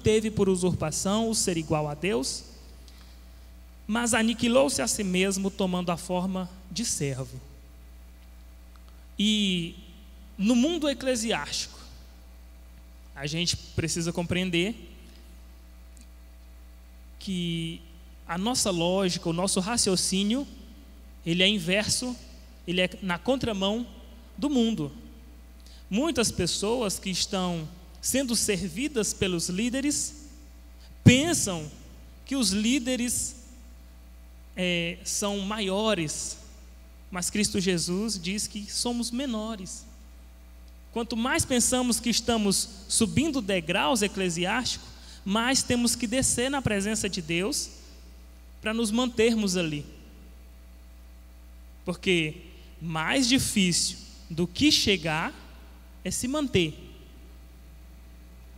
teve por usurpação o ser igual a Deus, mas aniquilou-se a si mesmo, tomando a forma de servo. E no mundo eclesiástico, a gente precisa compreender que a nossa lógica, o nosso raciocínio, ele é inverso, ele é na contramão do mundo. Muitas pessoas que estão sendo servidas pelos líderes pensam que os líderes são maiores, mas Cristo Jesus diz que somos menores. Quanto mais pensamos que estamos subindo degraus eclesiásticos, mais temos que descer na presença de Deus para nos mantermos ali. Porque mais difícil do que chegar é se manter.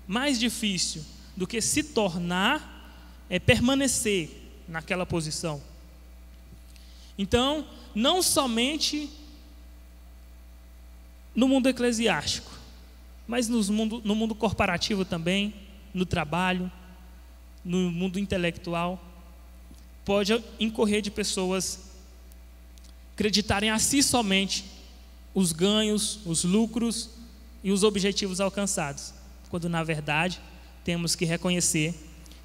Mais difícil do que se tornar é permanecer naquela posição. Então, não somente no mundo eclesiástico, mas no mundo corporativo também, no trabalho, no mundo intelectual, pode incorrer de pessoas acreditarem a si somente os ganhos, os lucros e os objetivos alcançados, quando na verdade temos que reconhecer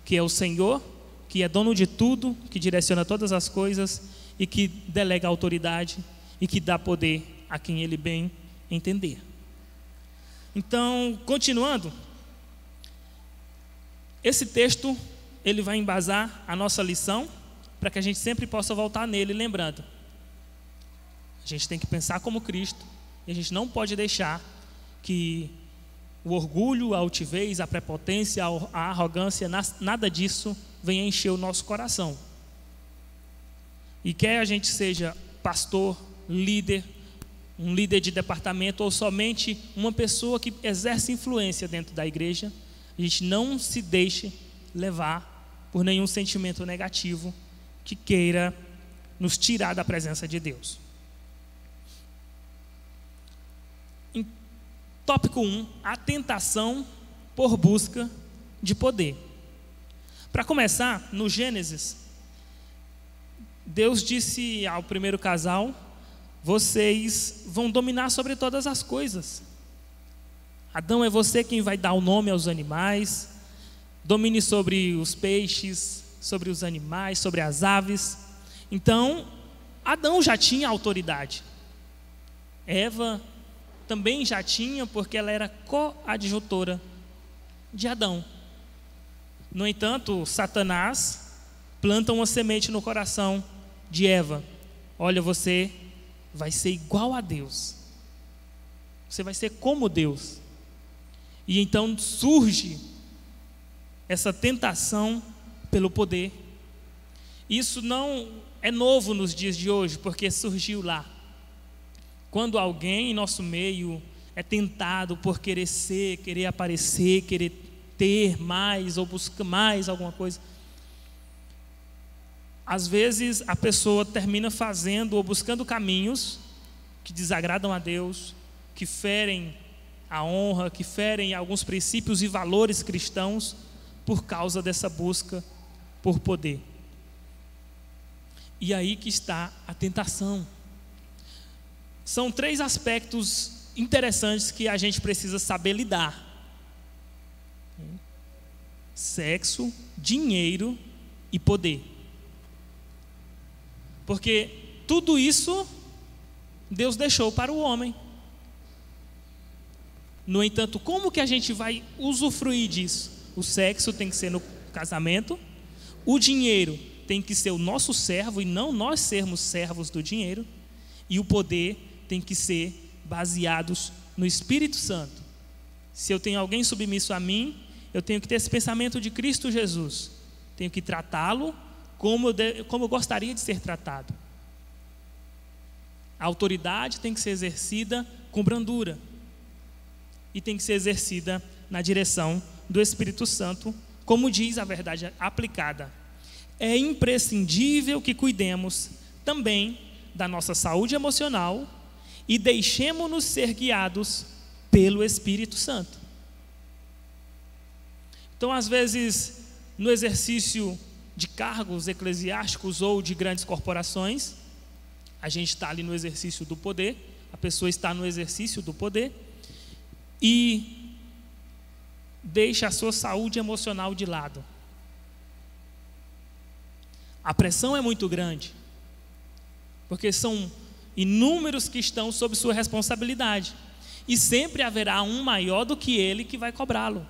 que é o Senhor que é dono de tudo, que direciona todas as coisas e que delega autoridade e que dá poder a quem Ele bem entender. Então, continuando, esse texto ele vai embasar a nossa lição para que a gente sempre possa voltar nele, lembrando, a gente tem que pensar como Cristo e a gente não pode deixar que o orgulho, a altivez, a prepotência, a arrogância, nada disso venha encher o nosso coração. E quer a gente seja pastor, líder, um líder de departamento ou somente uma pessoa que exerce influência dentro da igreja, a gente não se deixe levar por nenhum sentimento negativo que queira nos tirar da presença de Deus. Em tópico 1, a tentação por busca de poder. Para começar, no Gênesis, Deus disse ao primeiro casal: vocês vão dominar sobre todas as coisas. Adão, é você quem vai dar o nome aos animais, domine sobre os peixes, sobre os animais, sobre as aves. Então, Adão já tinha autoridade. Eva também já tinha, porque ela era coadjutora de Adão. No entanto, Satanás planta uma semente no coração de Eva: olha, você vai ser igual a Deus, você vai ser como Deus. E então surge essa tentação pelo poder. Isso não é novo nos dias de hoje, porque surgiu lá. Quando alguém em nosso meio é tentado por querer ser, querer aparecer, querer ter mais ou buscar mais alguma coisa, às vezes a pessoa termina fazendo ou buscando caminhos que desagradam a Deus, que ferem a honra, que ferem alguns princípios e valores cristãos por causa dessa busca por poder. E aí que está a tentação. São 3 aspectos interessantes que a gente precisa saber lidar: sexo, dinheiro e poder. Porque tudo isso Deus deixou para o homem. No entanto, como que a gente vai usufruir disso? O sexo tem que ser no casamento, o dinheiro tem que ser o nosso servo e não nós sermos servos do dinheiro, e o poder tem que ser baseados no Espírito Santo. Se eu tenho alguém submisso a mim, eu tenho que ter esse pensamento de Cristo Jesus, tenho que tratá-lo como eu gostaria de ser tratado. A autoridade tem que ser exercida com brandura e tem que ser exercida na direção do Espírito Santo, como diz a verdade aplicada. É imprescindível que cuidemos também da nossa saúde emocional e deixemos-nos ser guiados pelo Espírito Santo. Então, às vezes, no exercício de cargos eclesiásticos ou de grandes corporações, a gente está ali no exercício do poder, a pessoa está no exercício do poder e deixa a sua saúde emocional de lado. A pressão é muito grande, porque são inúmeros que estão sob sua responsabilidade, e sempre haverá um maior do que ele que vai cobrá-lo.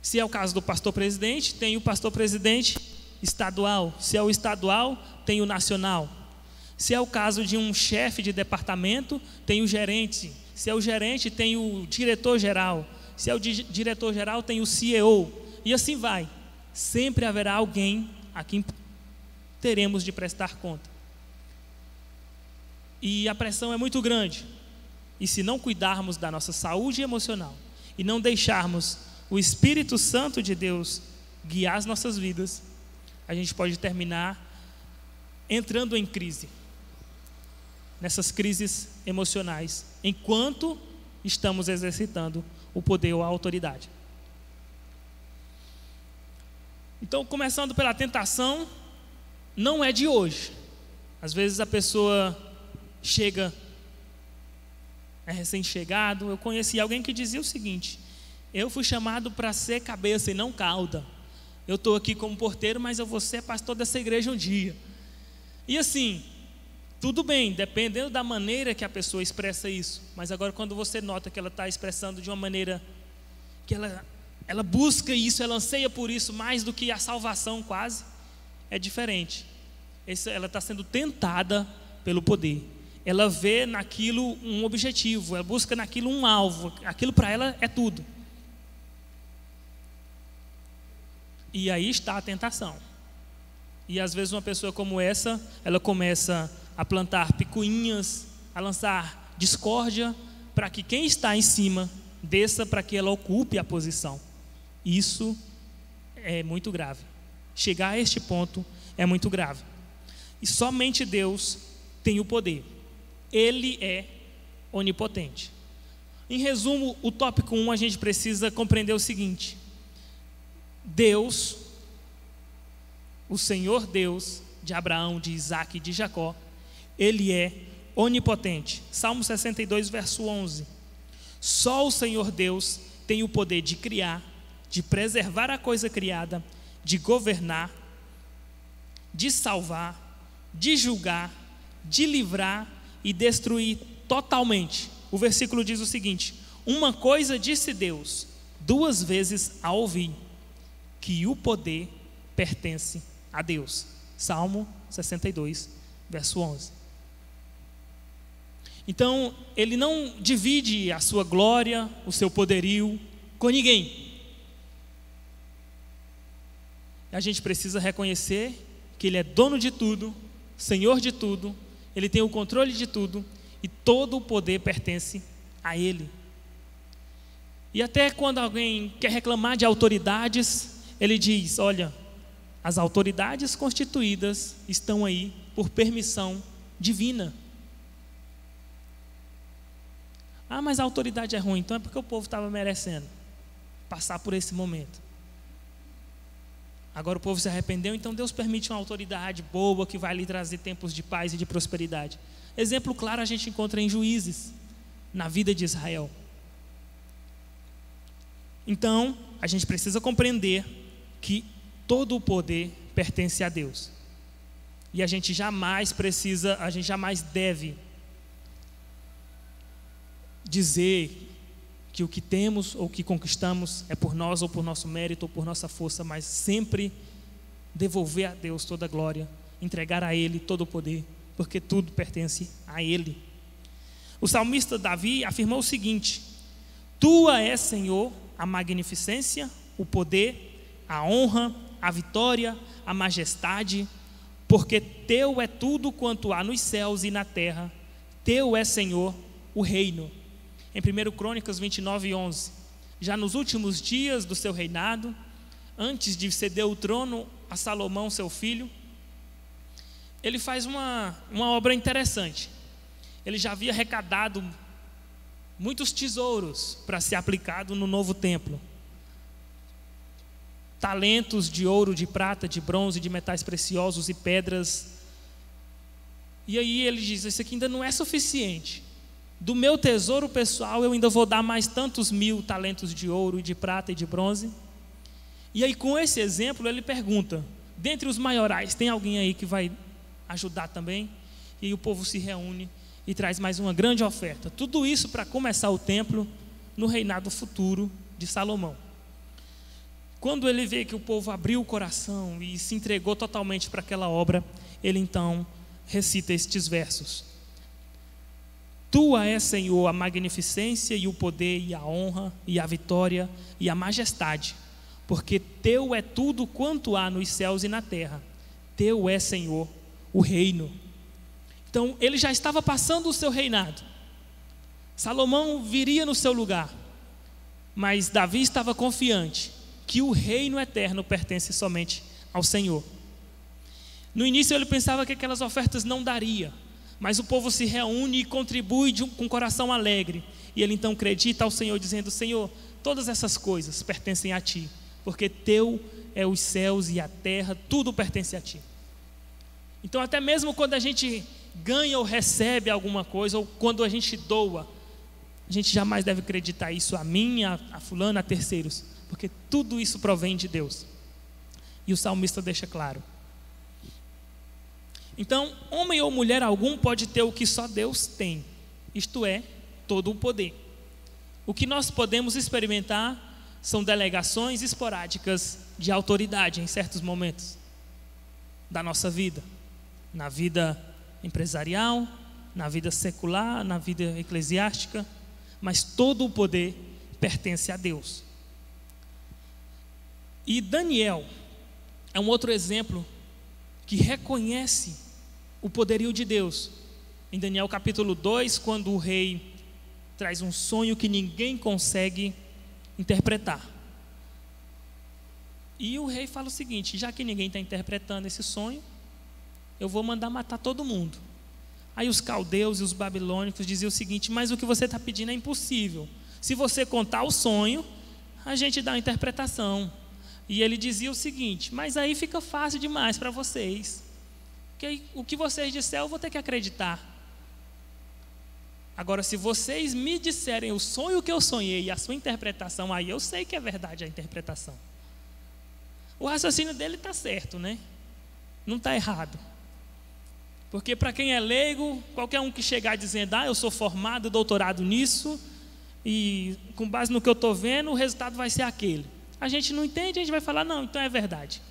Se é o caso do pastor-presidente, tem o pastor-presidente estadual. Se é o estadual, tem o nacional. Se é o caso de um chefe de departamento, tem o gerente. Se é o gerente, tem o diretor-geral. Se é o diretor-geral, tem o CEO. E assim vai. Sempre haverá alguém a quem teremos de prestar conta. E a pressão é muito grande. E se não cuidarmos da nossa saúde emocional e não deixarmos o Espírito Santo de Deus guiar as nossas vidas, a gente pode terminar entrando em crise, nessas crises emocionais, enquanto estamos exercitando o poder ou a autoridade. Então, começando pela tentação, não é de hoje. Às vezes a pessoa chega, é recém-chegado. Eu conheci alguém que dizia o seguinte: eu fui chamado para ser cabeça e não cauda. Eu estou aqui como porteiro, mas eu vou ser pastor dessa igreja um dia. E assim, tudo bem, dependendo da maneira que a pessoa expressa isso. Mas agora, quando você nota que ela está expressando de uma maneira que ela busca isso, ela anseia por isso mais do que a salvação quase, é diferente. Ela está sendo tentada pelo poder. Ela vê naquilo um objetivo, ela busca naquilo um alvo. Aquilo para ela é tudo. E aí está a tentação. E às vezes uma pessoa como essa, ela começa a plantar picuinhas, a lançar discórdia, para que quem está em cima desça, para que ela ocupe a posição. Isso é muito grave. Chegar a este ponto é muito grave. E somente Deus tem o poder. Ele é onipotente. Em resumo, o tópico 1, a gente precisa compreender o seguinte: Deus, o Senhor Deus de Abraão, de Isaac e de Jacó, Ele é onipotente. Salmo 62, verso 11. Só o Senhor Deus tem o poder de criar, de preservar a coisa criada, de governar, de salvar, de julgar, de livrar e destruir totalmente. O versículo diz o seguinte: uma coisa disse Deus, 2 vezes a ouvi, que o poder pertence a Deus. Salmo 62, verso 11. Então, ele não divide a sua glória, o seu poderio com ninguém. A gente precisa reconhecer que ele é dono de tudo, Senhor de tudo, ele tem o controle de tudo e todo o poder pertence a ele. E até quando alguém quer reclamar de autoridades, ele diz: olha, as autoridades constituídas estão aí por permissão divina. Ah, mas a autoridade é ruim, então é porque o povo estava merecendo passar por esse momento. Agora o povo se arrependeu, então Deus permite uma autoridade boa que vai lhe trazer tempos de paz e de prosperidade. Exemplo claro a gente encontra em Juízes, na vida de Israel. Então, a gente precisa compreender que todo o poder pertence a Deus. E a gente jamais deve dizer que o que temos ou que conquistamos é por nós ou por nosso mérito ou por nossa força, mas sempre devolver a Deus toda a glória, entregar a Ele todo o poder, porque tudo pertence a Ele. O salmista Davi afirmou o seguinte: tua é, Senhor, a magnificência, o poder, a honra, a vitória, a majestade, porque teu é tudo quanto há nos céus e na terra, teu é, Senhor, o reino. Em 1 Crônicas 29, 11, já nos últimos dias do seu reinado, antes de ceder o trono a Salomão, seu filho, ele faz uma obra interessante. Ele já havia arrecadado muitos tesouros para ser aplicado no novo templo. talentos de ouro, de prata, de bronze, de metais preciosos e pedras. E aí ele diz: isso aqui ainda não é suficiente. Do meu tesouro pessoal eu ainda vou dar mais tantos 1000 talentos de ouro, de prata e de bronze. E aí, com esse exemplo, ele pergunta: dentre os maiorais, tem alguém aí que vai ajudar também? E aí o povo se reúne e traz mais uma grande oferta. Tudo isso para começar o templo no reinado futuro de Salomão. Quando ele vê que o povo abriu o coração e se entregou totalmente para aquela obra, ele então recita estes versos: Tua é, Senhor, a magnificência e o poder e a honra e a vitória e a majestade, porque teu é tudo quanto há nos céus e na terra. Teu é, Senhor, o reino. Então ele já estava passando o seu reinado. Salomão viria no seu lugar, mas Davi estava confiante que o reino eterno pertence somente ao Senhor. No início ele pensava que aquelas ofertas não daria, mas o povo se reúne e contribui com um coração alegre, e ele então acredita ao Senhor, dizendo: Senhor, todas essas coisas pertencem a Ti, porque Teu é os céus e a terra, tudo pertence a Ti. Então até mesmo quando a gente ganha ou recebe alguma coisa, ou quando a gente doa, a gente jamais deve acreditar isso a mim, a fulano, a terceiros, porque tudo isso provém de Deus. E o salmista deixa claro. Então, homem ou mulher algum pode ter o que só Deus tem, isto é, todo o poder. O que nós podemos experimentar são delegações esporádicas de autoridade em certos momentos da nossa vida, na vida empresarial, na vida secular, na vida eclesiástica, mas todo o poder pertence a Deus. E Daniel é um outro exemplo que reconhece o poderio de Deus. Em Daniel capítulo 2, quando o rei traz um sonho que ninguém consegue interpretar. E o rei fala o seguinte: já que ninguém está interpretando esse sonho, eu vou mandar matar todo mundo. Aí os caldeus e os babilônicos diziam o seguinte: mas o que você está pedindo é impossível. Se você contar o sonho, a gente dá a interpretação. E ele dizia o seguinte: mas aí fica fácil demais para vocês, porque o que vocês disserem eu vou ter que acreditar. Agora, se vocês me disserem o sonho que eu sonhei e a sua interpretação, aí eu sei que é verdade a interpretação. O raciocínio dele está certo, né? Não está errado. Porque para quem é leigo, qualquer um que chegar dizendo: eu sou formado, doutorado nisso, e com base no que eu estou vendo, o resultado vai ser aquele. A gente não entende, a gente vai falar: não, então é verdade.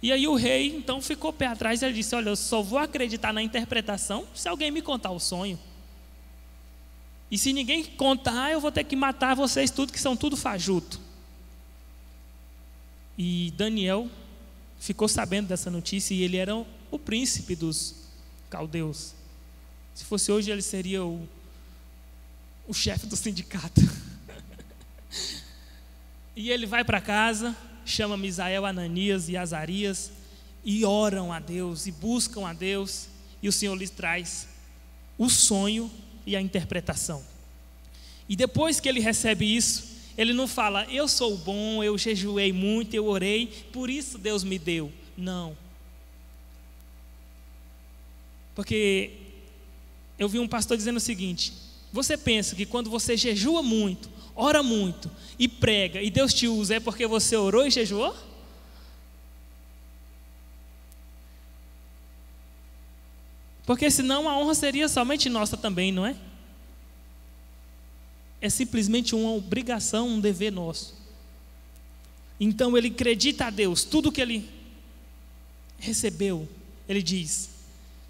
E aí o rei então ficou pé atrás e ele disse: olha, eu só vou acreditar na interpretação se alguém me contar o sonho. E se ninguém contar, eu vou ter que matar vocês tudo, que são tudo fajuto. E Daniel ficou sabendo dessa notícia, e ele era o príncipe dos caldeus. Se fosse hoje, ele seria o chefe do sindicato. E ele vai para casa, chama Misael, Ananias e Azarias, e oram a Deus, e buscam a Deus, e o Senhor lhes traz o sonho e a interpretação. E depois que ele recebe isso, ele não fala: eu sou bom, eu jejuei muito, eu orei, por isso Deus me deu. Não. Porque eu vi um pastor dizendo o seguinte: você pensa que quando você jejua muito, ora muito e prega, e Deus te usa, é porque você orou e jejuou? Porque senão a honra seria somente nossa também, não é? É simplesmente uma obrigação, um dever nosso. Então ele acredita a Deus, tudo que ele recebeu, ele diz: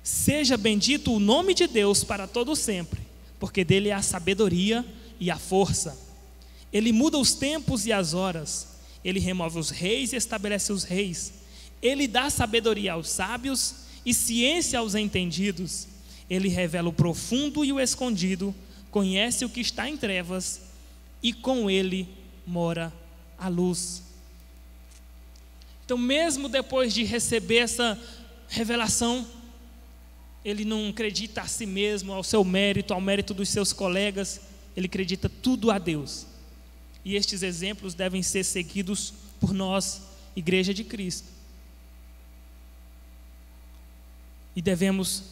seja bendito o nome de Deus para todo sempre, porque dele é a sabedoria e a força. Ele muda os tempos e as horas, ele remove os reis e estabelece os reis. Ele dá sabedoria aos sábios e ciência aos entendidos. Ele revela o profundo e o escondido, conhece o que está em trevas, e com ele mora a luz. Então, mesmo depois de receber essa revelação, ele não acredita a si mesmo, ao seu mérito, ao mérito dos seus colegas, ele acredita tudo a Deus. E estes exemplos devem ser seguidos por nós, Igreja de Cristo. E devemos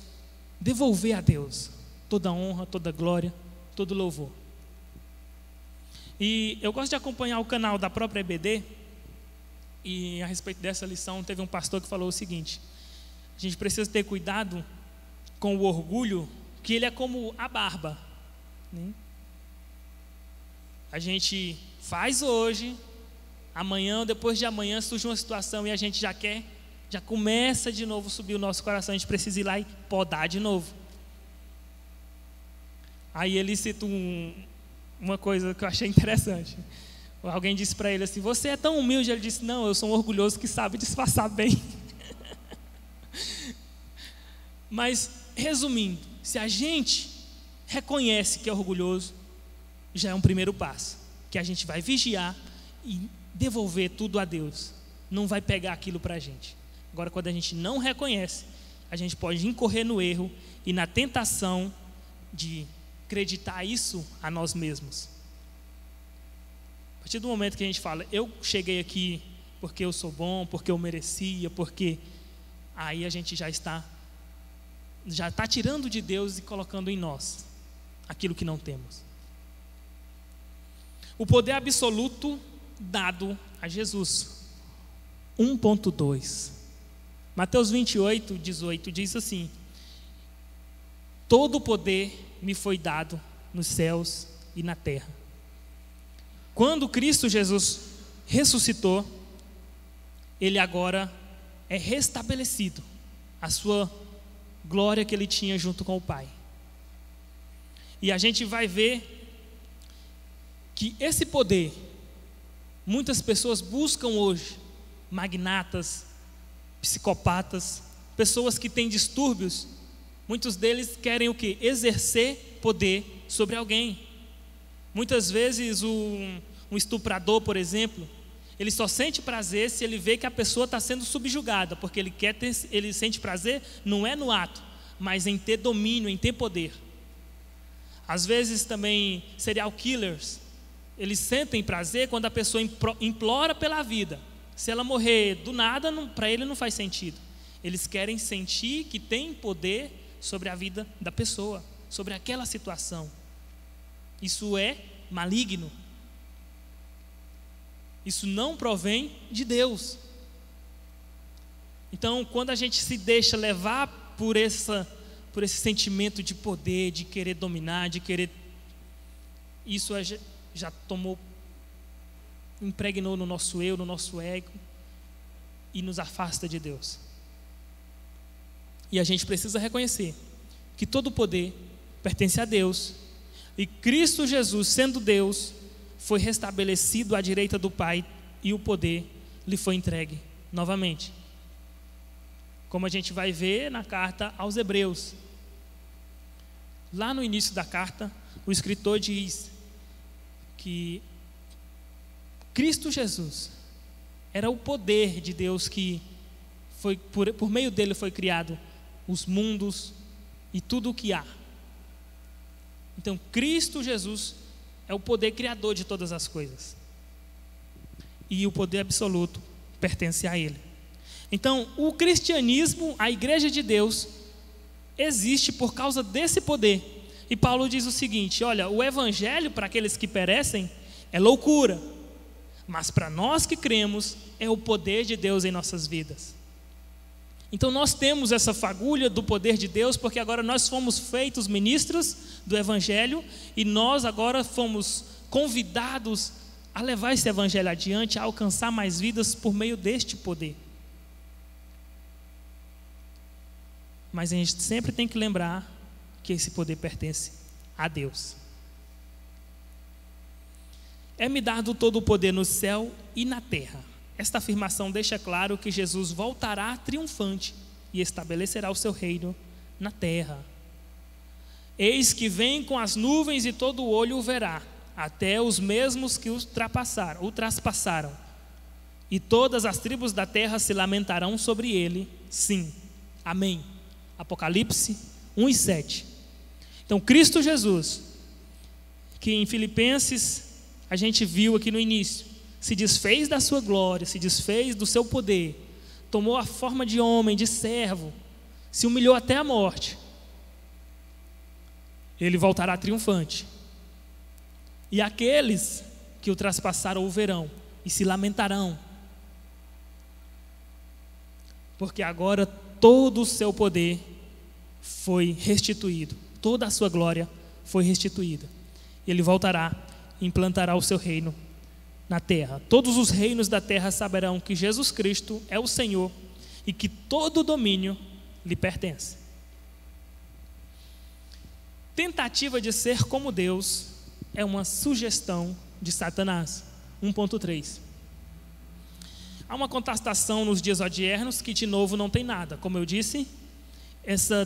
devolver a Deus toda a honra, toda a glória, todo o louvor. E eu gosto de acompanhar o canal da própria EBD, e a respeito dessa lição teve um pastor que falou o seguinte: a gente precisa ter cuidado com o orgulho, que ele é como a barba, né? A gente faz hoje, amanhã ou depois de amanhã surge uma situação e a gente já começa de novo a subir o nosso coração, a gente precisa ir lá e podar de novo. Aí ele cita uma coisa que eu achei interessante. Alguém disse para ele assim: você é tão humilde. Ele disse: não, eu sou um orgulhoso que sabe disfarçar bem. Mas, resumindo, se a gente reconhece que é orgulhoso, já é um primeiro passo, que a gente vai vigiar e devolver tudo a Deus, não vai pegar aquilo para a gente. Agora, quando a gente não reconhece, a gente pode incorrer no erro e na tentação de acreditar isso a nós mesmos. A partir do momento que a gente fala: eu cheguei aqui porque eu sou bom, porque eu merecia, porque... aí a gente já está tirando de Deus e colocando em nós aquilo que não temos. O poder absoluto dado a Jesus. 1.2 Mateus 28:18 diz assim: todo o poder me foi dado nos céus e na terra. Quando Cristo Jesus ressuscitou, ele agora é restabelecido a sua glória que ele tinha junto com o Pai. E a gente vai ver que esse poder, muitas pessoas buscam hoje, magnatas, psicopatas, pessoas que têm distúrbios, muitos deles querem o quê? Exercer poder sobre alguém. Muitas vezes um estuprador, por exemplo, ele só sente prazer se ele vê que a pessoa está sendo subjugada, porque ele sente prazer não é no ato, mas em ter domínio, em ter poder. Às vezes também serial killers, eles sentem prazer quando a pessoa implora pela vida. Se ela morrer do nada, para ele não faz sentido. Eles querem sentir que tem poder sobre a vida da pessoa, sobre aquela situação. Isso é maligno. Isso não provém de Deus. Então, quando a gente se deixa levar por esse sentimento de poder, de querer dominar, de querer... isso já impregnou no nosso eu, no nosso ego, e nos afasta de Deus. E a gente precisa reconhecer que todo o poder pertence a Deus, e Cristo Jesus, sendo Deus, foi restabelecido à direita do Pai, e o poder lhe foi entregue novamente. Como a gente vai ver na carta aos Hebreus. Lá no início da carta, o escritor diz que Cristo Jesus era o poder de Deus que foi, por meio dele foi criado os mundos e tudo o que há. Então, Cristo Jesus é o poder criador de todas as coisas. E o poder absoluto pertence a ele. Então, o cristianismo, a igreja de Deus, existe por causa desse poder. E Paulo diz o seguinte: olha, o evangelho para aqueles que perecem é loucura, mas para nós que cremos é o poder de Deus em nossas vidas. Então nós temos essa fagulha do poder de Deus, porque agora nós fomos feitos ministros do evangelho, e nós agora fomos convidados a levar esse evangelho adiante, a alcançar mais vidas por meio deste poder. Mas a gente sempre tem que lembrar que esse poder pertence a Deus. É-me dado todo o poder no céu e na terra. Esta afirmação deixa claro que Jesus voltará triunfante e estabelecerá o seu reino na terra. Eis que vem com as nuvens e todo olho o verá, até os mesmos que o traspassaram. E todas as tribos da terra se lamentarão sobre ele. Sim. Amém. Apocalipse 1:7. Então, Cristo Jesus, que em Filipenses a gente viu aqui no início, se desfez da sua glória, se desfez do seu poder, tomou a forma de homem, de servo, se humilhou até a morte, ele voltará triunfante. E aqueles que o traspassaram o verão e se lamentarão, porque agora todo o seu poder foi restituído, toda a sua glória foi restituída. Ele voltará e implantará o seu reino na terra. Todos os reinos da terra saberão que Jesus Cristo é o Senhor e que todo o domínio lhe pertence. Tentativa de ser como Deus é uma sugestão de Satanás. 1.3. Há uma contestação nos dias odiernos que de novo não tem nada. Como eu disse, essa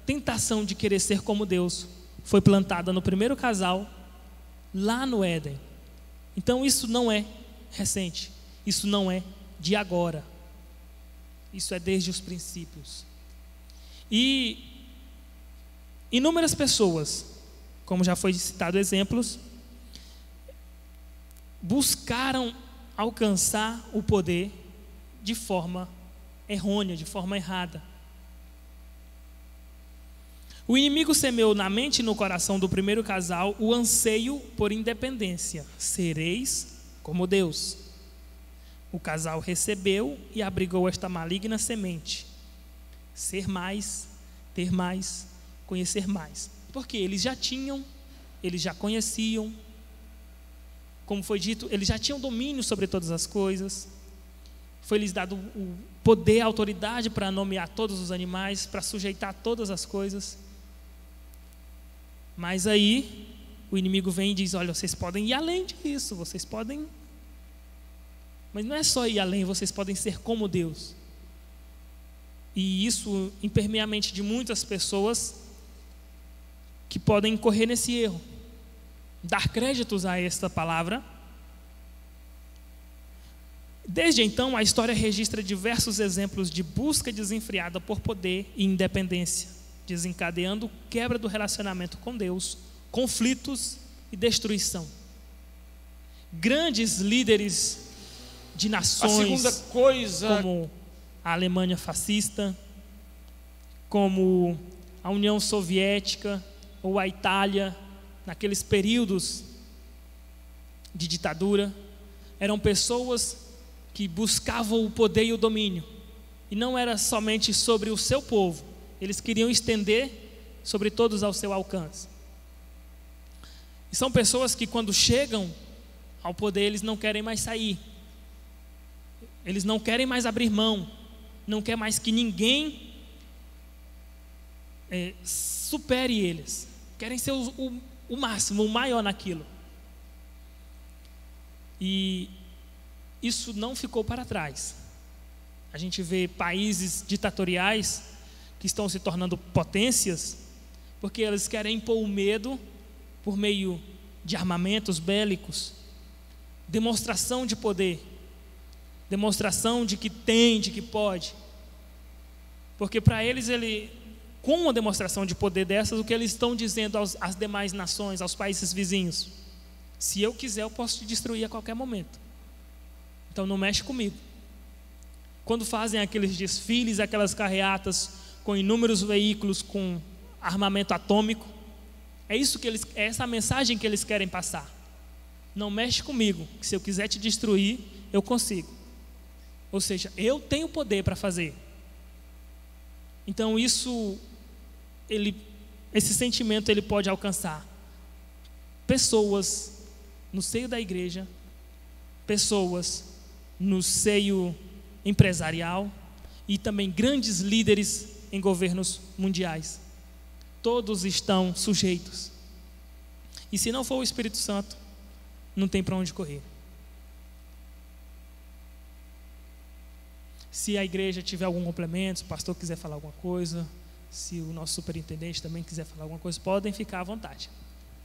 tentação de querer ser como Deus foi plantada no primeiro casal, lá no Éden. Então isso não é recente, isso não é de agora, isso é desde os princípios. E inúmeras pessoas, como já foi citado exemplos, buscaram alcançar o poder de forma errônea, de forma errada. O inimigo semeou na mente e no coração do primeiro casal o anseio por independência. Sereis como Deus. O casal recebeu e abrigou esta maligna semente. Ser mais, ter mais, conhecer mais. Porque eles já tinham, eles já conheciam, como foi dito, eles já tinham domínio sobre todas as coisas. Foi-lhes dado o poder, a autoridade para nomear todos os animais, para sujeitar todas as coisas. Mas aí o inimigo vem e diz: olha, vocês podem ir além disso, vocês podem, mas não é só ir além, vocês podem ser como Deus. E isso impermeia a mente de muitas pessoas que podem incorrer nesse erro, dar créditos a esta palavra. Desde então a história registra diversos exemplos de busca desenfreada por poder e independência, desencadeando quebra do relacionamento com Deus, conflitos e destruição. Grandes líderes de nações, como a Alemanha fascista, como a União Soviética ou a Itália, naqueles períodos de ditadura, eram pessoas que buscavam o poder e o domínio, e não era somente sobre o seu povo, eles queriam estender sobre todos ao seu alcance. E são pessoas que, quando chegam ao poder, eles não querem mais sair, eles não querem mais abrir mão, não quer mais que ninguém supere eles, querem ser o máximo, o maior naquilo. E isso não ficou para trás. A gente vê países ditatoriais que estão se tornando potências, porque eles querem impor o medo por meio de armamentos bélicos, demonstração de poder, demonstração de que tem, de que pode. Porque para eles, com uma demonstração de poder dessas, o que eles estão dizendo às demais nações, aos países vizinhos: se eu quiser, eu posso te destruir a qualquer momento, então não mexe comigo. Quando fazem aqueles desfiles, aquelas carreatas com inúmeros veículos com armamento atômico, é essa a mensagem que eles querem passar: não mexe comigo, que se eu quiser te destruir, eu consigo. Ou seja, eu tenho poder para fazer. Então esse sentimento ele pode alcançar pessoas no seio da igreja, pessoas no seio empresarial e também grandes líderes em governos mundiais. Todos estão sujeitos. E se não for o Espírito Santo, não tem para onde correr. Se a igreja tiver algum complemento, se o pastor quiser falar alguma coisa, se o nosso superintendente também quiser falar alguma coisa, podem ficar à vontade.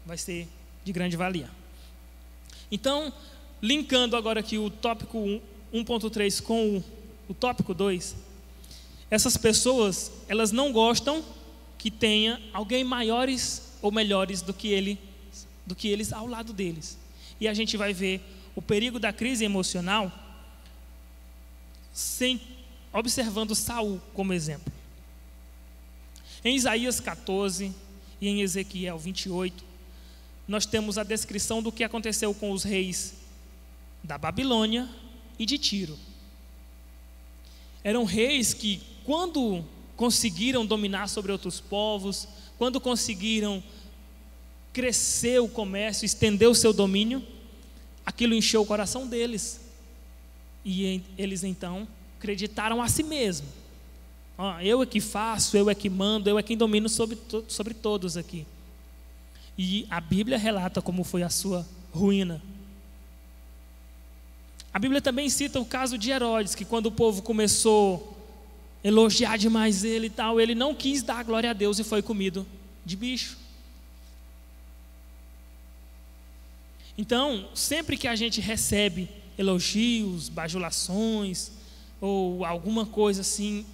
Vai ser de grande valia. Então, linkando agora aqui o tópico 1.3 com o tópico 2, essas pessoas, elas não gostam que tenha alguém maiores ou melhores do que eles ao lado deles. E a gente vai ver o perigo da crise emocional observando Saul como exemplo. Em Isaías 14 e em Ezequiel 28, nós temos a descrição do que aconteceu com os reis da Babilônia e de Tiro. Eram reis que, quando conseguiram dominar sobre outros povos, quando conseguiram crescer o comércio, estender o seu domínio, aquilo encheu o coração deles. E eles então acreditaram a si mesmos. Eu é que faço, eu é que mando, eu é quem domino sobre todos aqui. E a Bíblia relata como foi a sua ruína. A Bíblia também cita o caso de Herodes, que quando o povo começou a elogiar demais ele e tal, ele não quis dar glória a Deus e foi comido de bicho. Então, sempre que a gente recebe elogios, bajulações, ou alguma coisa assim,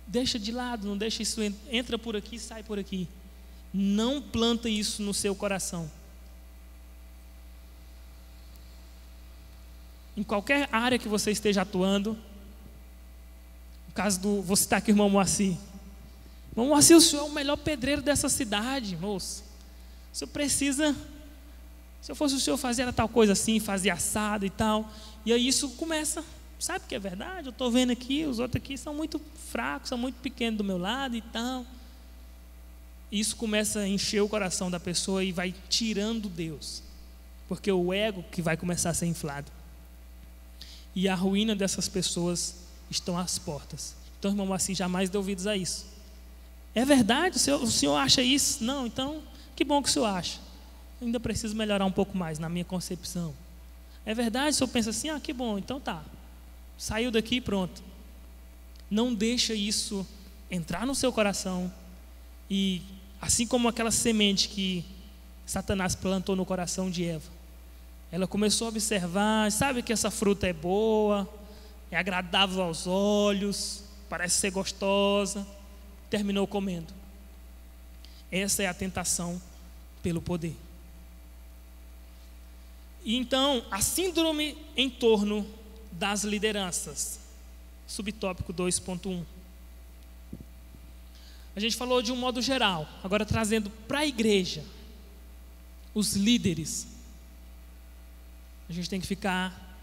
deixa de lado, não deixa isso, entra por aqui e sai por aqui. Não planta isso no seu coração. Em qualquer área que você esteja atuando, no caso vou citar aqui o irmão Moacir. Irmão Moacir, o senhor é o melhor pedreiro dessa cidade, moço. O senhor precisa, se eu fosse o senhor fazia tal coisa assim, fazia assado e tal. E aí isso começa, sabe que é verdade? Eu estou vendo aqui, os outros aqui são muito fracos, são muito pequenos do meu lado e tal. Isso começa a encher o coração da pessoa e vai tirando Deus, porque o ego que vai começar a ser inflado. E a ruína dessas pessoas estão às portas. Então, irmão Moacir, jamais dê ouvidos a isso. É verdade? O senhor acha isso? Não, então, que bom que o senhor acha. Eu ainda preciso melhorar um pouco mais na minha concepção. É verdade? O senhor pensa assim, que bom, então tá. Saiu daqui e pronto. Não deixa isso entrar no seu coração. E assim como aquela semente que Satanás plantou no coração de Eva, ela começou a observar, sabe que essa fruta é boa, é agradável aos olhos, parece ser gostosa, terminou comendo. Essa é a tentação pelo poder. E então, a síndrome em torno das lideranças, subtópico 2.1. A gente falou de um modo geral, agora trazendo para a igreja, os líderes. A gente tem que ficar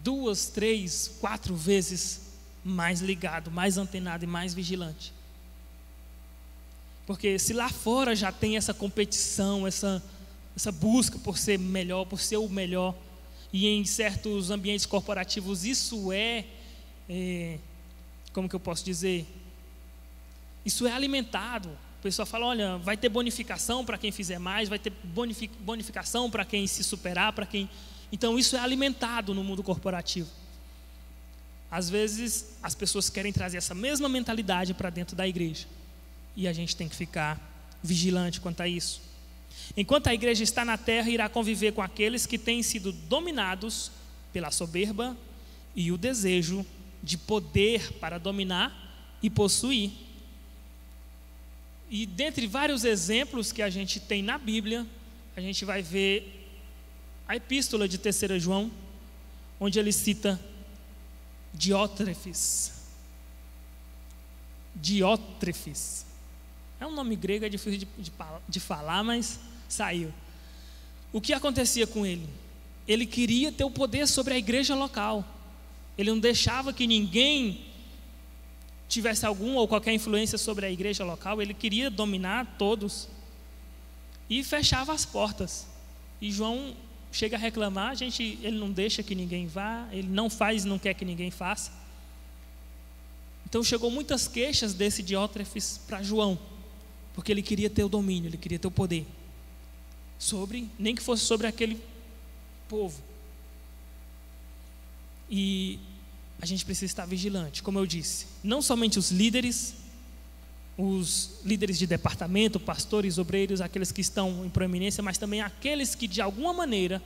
2, 3, 4 vezes mais ligado, mais antenado e mais vigilante. Porque se lá fora já tem essa competição, essa busca por ser melhor, por ser o melhor, e em certos ambientes corporativos isso como que eu posso dizer? Isso é alimentado. O pessoal fala, olha, vai ter bonificação para quem fizer mais, vai ter bonificação para quem se superar, para quem... Então isso é alimentado no mundo corporativo. Às vezes as pessoas querem trazer essa mesma mentalidade para dentro da igreja. E a gente tem que ficar vigilante quanto a isso. Enquanto a igreja está na terra, irá conviver com aqueles que têm sido dominados pela soberba e o desejo de poder para dominar e possuir. E dentre vários exemplos que a gente tem na Bíblia, a gente vai ver a epístola de 3 João, onde ele cita Diótrefes. Diótrefes. É um nome grego, é difícil de falar, mas saiu. O que acontecia com ele? Ele queria ter o poder sobre a igreja local. Ele não deixava que ninguém tivesse alguma ou qualquer influência sobre a igreja local. Ele queria dominar todos e fechava as portas. E João chega a reclamar, ele não deixa que ninguém vá, ele não faz, não quer que ninguém faça. Então chegou muitas queixas desse Diótrefes para João, porque ele queria ter o domínio, ele queria ter o poder nem que fosse sobre aquele povo. E a gente precisa estar vigilante, como eu disse, não somente os líderes de departamento, pastores, obreiros, aqueles que estão em proeminência, mas também aqueles que de alguma maneira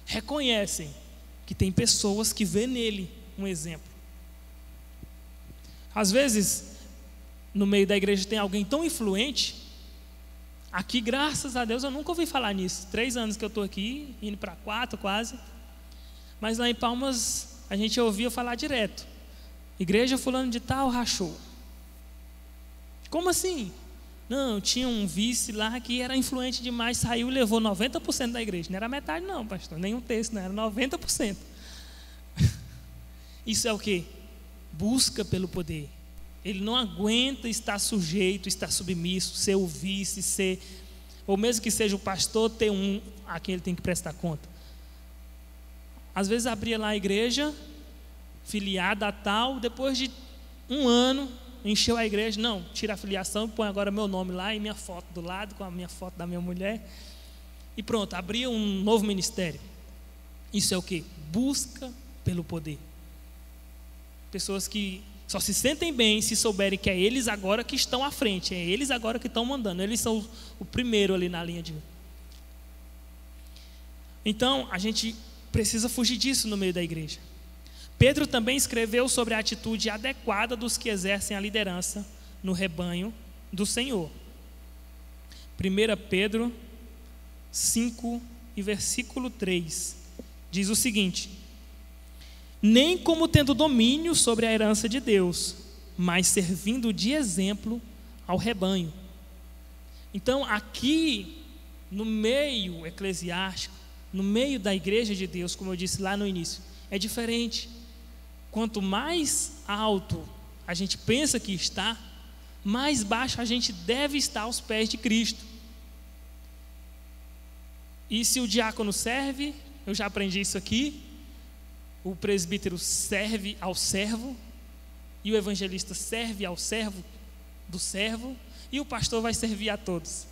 reconhecem que tem pessoas que vê nele um exemplo. Às vezes, no meio da igreja tem alguém tão influente, Aqui, graças a Deus, eu nunca ouvi falar nisso. 3 anos que eu estou aqui, indo para 4 quase. Mas lá em Palmas, a gente ouvia falar direto. Igreja fulano de tal rachou. Como assim? Não, tinha um vice lá que era influente demais, saiu e levou 90% da igreja. Não era metade não, pastor, nem um terço, não, era 90%. Isso é o quê? Busca pelo poder. Ele não aguenta estar sujeito, estar submisso, ser o vice, ou mesmo que seja o pastor, ter um a quem ele tem que prestar conta. Às vezes abria lá a igreja, filiada a tal, depois de 1 ano, encheu a igreja, não, tira a filiação, põe agora meu nome lá e minha foto do lado, com a minha foto da minha mulher, e pronto, abria um novo ministério. Isso é o quê? Busca pelo poder. Pessoas que só se sentem bem se souberem que é eles agora que estão à frente, é eles agora que estão mandando, eles são o primeiro ali na linha de... Então, a gente precisa fugir disso no meio da igreja. Pedro também escreveu sobre a atitude adequada dos que exercem a liderança no rebanho do Senhor. 1 Pedro 5 e versículo 3 diz o seguinte: nem como tendo domínio sobre a herança de Deus, mas servindo de exemplo ao rebanho. Então, aqui no meio eclesiástico, no meio da igreja de Deus, como eu disse lá no início, é diferente. Quanto mais alto a gente pensa que está, mais baixo a gente deve estar aos pés de Cristo. E se o diácono serve, eu já aprendi isso aqui, o presbítero serve ao servo, e o evangelista serve ao servo do servo, e o pastor vai servir a todos.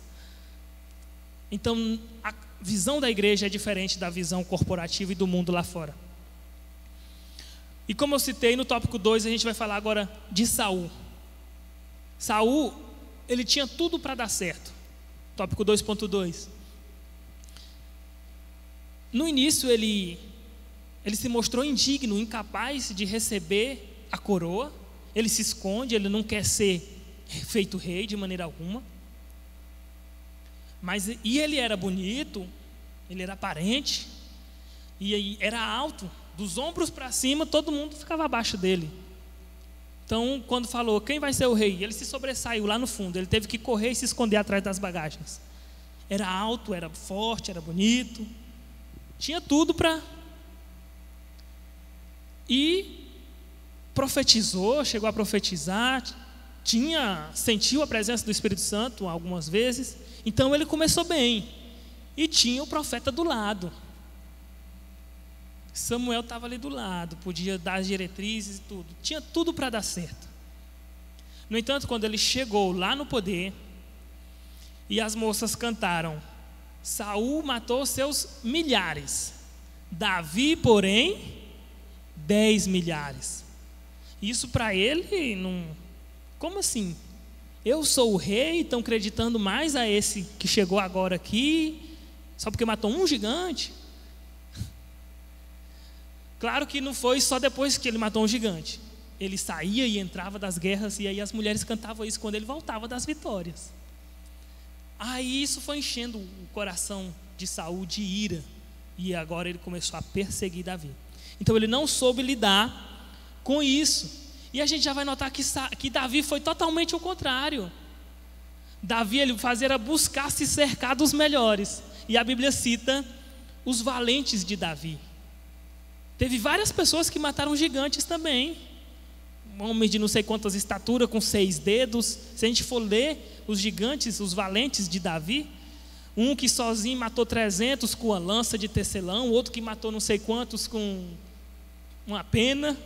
Então, a visão da igreja é diferente da visão corporativa e do mundo lá fora. E como eu citei no tópico 2, a gente vai falar agora de Saul. Saul, ele tinha tudo para dar certo. Tópico 2.2. No início ele se mostrou indigno, incapaz de receber a coroa. Ele se esconde, ele não quer ser feito rei de maneira alguma. E ele era bonito, ele era aparente, e era alto, dos ombros para cima, todo mundo ficava abaixo dele. Então, quando falou, quem vai ser o rei? Ele se sobressaiu lá no fundo, ele teve que correr e se esconder atrás das bagagens. Era alto, era forte, era bonito, tinha tudo para... E profetizou, chegou a profetizar, sentiu a presença do Espírito Santo algumas vezes. Então ele começou bem, e tinha o profeta do lado. Samuel estava ali do lado, podia dar as diretrizes e tudo, tinha tudo para dar certo. No entanto, quando ele chegou lá no poder, e as moças cantaram, Saul matou seus milhares, Davi, porém, 10 milhares. Isso para ele, não... Como assim? Eu sou o rei, estão acreditando mais a esse que chegou agora aqui, só porque matou um gigante? Claro que não foi só depois que ele matou um gigante. Ele saía e entrava das guerras, e aí as mulheres cantavam isso quando ele voltava das vitórias. Aí isso foi enchendo o coração de Saul de ira, e agora ele começou a perseguir Davi. Então ele não soube lidar com isso. E a gente já vai notar que Davi foi totalmente o contrário. Davi, ele fazia era buscar se cercar dos melhores. E a Bíblia cita os valentes de Davi. Teve várias pessoas que mataram gigantes também. Homens de não sei quantas estaturas, com 6 dedos. Se a gente for ler os gigantes, os valentes de Davi, um que sozinho matou 300 com a lança de tecelão, outro que matou não sei quantos com uma pena.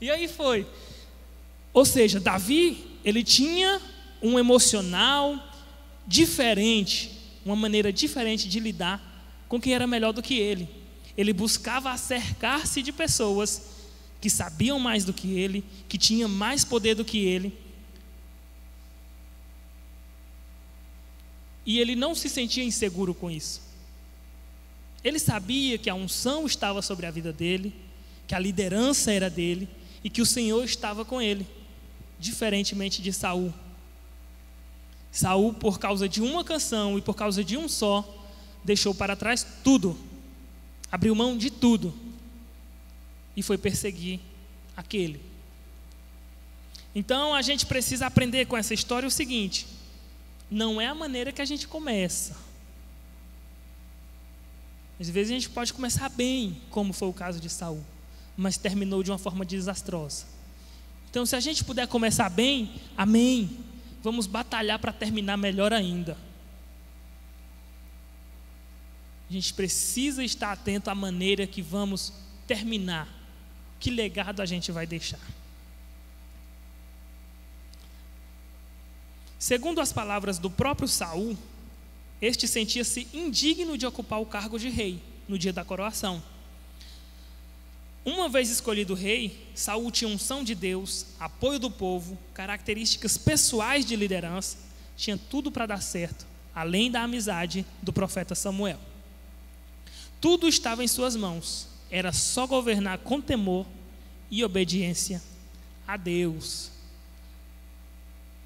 E aí foi. Ou seja, Davi, ele tinha um emocional diferente, uma maneira diferente de lidar com quem era melhor do que ele. Ele buscava cercar-se de pessoas que sabiam mais do que ele, que tinham mais poder do que ele. E ele não se sentia inseguro com isso. Ele sabia que a unção estava sobre a vida dele, que a liderança era dele, e que o Senhor estava com ele, diferentemente de Saul. Saul, por causa de uma canção e por causa de um só, deixou para trás tudo, abriu mão de tudo e foi perseguir aquele. Então a gente precisa aprender com essa história o seguinte: não é a maneira que a gente começa. Às vezes a gente pode começar bem, como foi o caso de Saul, mas terminou de uma forma desastrosa. Então, se a gente puder começar bem, amém. Vamos batalhar para terminar melhor ainda. A gente precisa estar atento à maneira que vamos terminar. Que legado a gente vai deixar? Segundo as palavras do próprio Saul, este sentia-se indigno de ocupar o cargo de rei no dia da coroação. Uma vez escolhido rei, Saul tinha unção de Deus, apoio do povo, características pessoais de liderança, tinha tudo para dar certo, além da amizade do profeta Samuel. Tudo estava em suas mãos, era só governar com temor e obediência a Deus.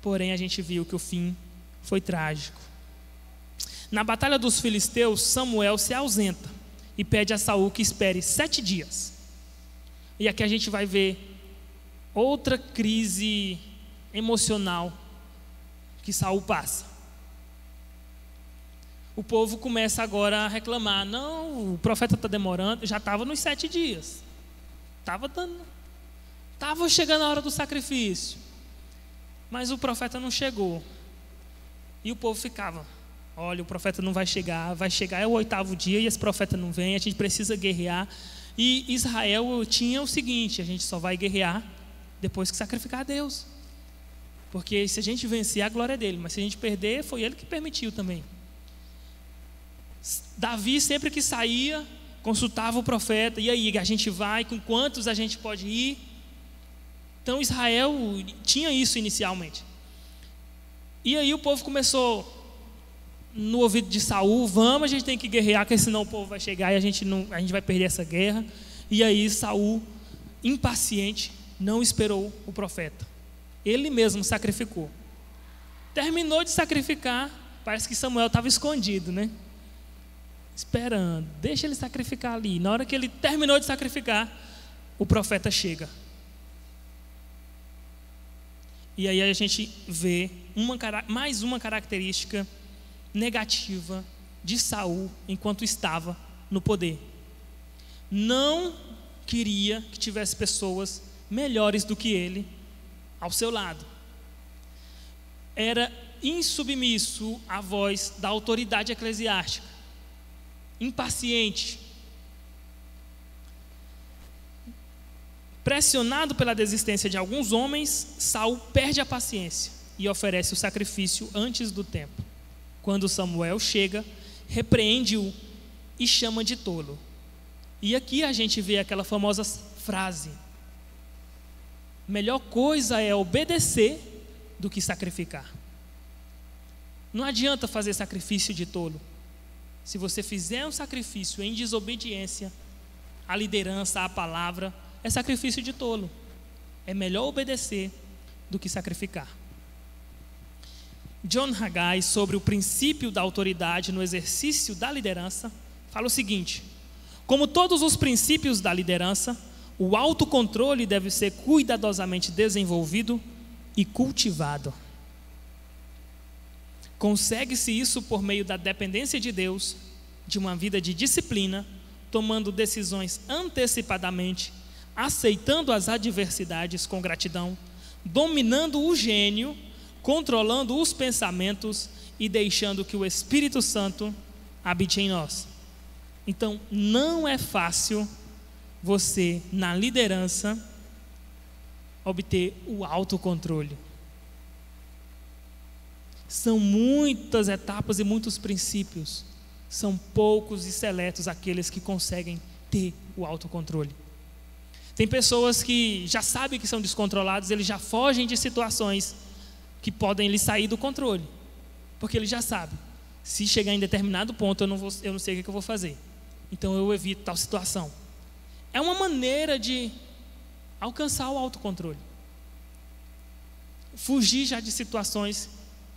Porém, a gente viu que o fim foi trágico. Na batalha dos filisteus, Samuel se ausenta e pede a Saul que espere 7 dias. E aqui a gente vai ver outra crise emocional que Saul passa. O povo começa agora a reclamar: não, o profeta está demorando. Já estava nos 7 dias, estava chegando a hora do sacrifício, mas o profeta não chegou. E o povo ficava: olha, o profeta não vai chegar é o 8º dia e esse profeta não vem, a gente precisa guerrear. E Israel tinha o seguinte: a gente só vai guerrear depois que sacrificar a Deus, porque se a gente vencer, a glória é dele, mas se a gente perder, foi ele que permitiu também. Davi, sempre que saía, consultava o profeta: e aí, a gente vai, com quantos a gente pode ir? Então Israel tinha isso inicialmente. E aí o povo começou no ouvido de Saul: vamos, a gente tem que guerrear, porque senão o povo vai chegar e a gente vai perder essa guerra. E aí Saul, impaciente, não esperou o profeta, ele mesmo sacrificou. Terminou de sacrificar, parece que Samuel estava escondido, né? Esperando, deixa ele sacrificar ali. Na hora que ele terminou de sacrificar, o profeta chega. E aí a gente vê mais uma característica negativa de Saul enquanto estava no poder. Não queria que tivesse pessoas melhores do que ele ao seu lado. Era insubmisso à voz da autoridade eclesiástica, impaciente. Pressionado pela desistência de alguns homens, Saul perde a paciência e oferece o sacrifício antes do tempo. Quando Samuel chega, repreende-o e chama de tolo. E aqui a gente vê aquela famosa frase: melhor coisa é obedecer do que sacrificar. Não adianta fazer sacrifício de tolo. Se você fizer um sacrifício em desobediência à liderança, à palavra, é sacrifício de tolo. É melhor obedecer do que sacrificar. John Haggai, sobre o princípio da autoridade no exercício da liderança, fala o seguinte: como todos os princípios da liderança, o autocontrole deve ser cuidadosamente desenvolvido e cultivado. Consegue-se isso por meio da dependência de Deus, de uma vida de disciplina, tomando decisões antecipadamente, aceitando as adversidades com gratidão, dominando o gênio, controlando os pensamentos e deixando que o Espírito Santo habite em nós. Então, não é fácil você, na liderança, obter o autocontrole. São muitas etapas e muitos princípios. São poucos e seletos aqueles que conseguem ter o autocontrole. Tem pessoas que já sabem que são descontrolados, eles já fogem de situações que podem lhe sair do controle, porque ele já sabe: se chegar em determinado ponto, eu não sei o que eu vou fazer, então eu evito tal situação. É uma maneira de alcançar o autocontrole, fugir já de situações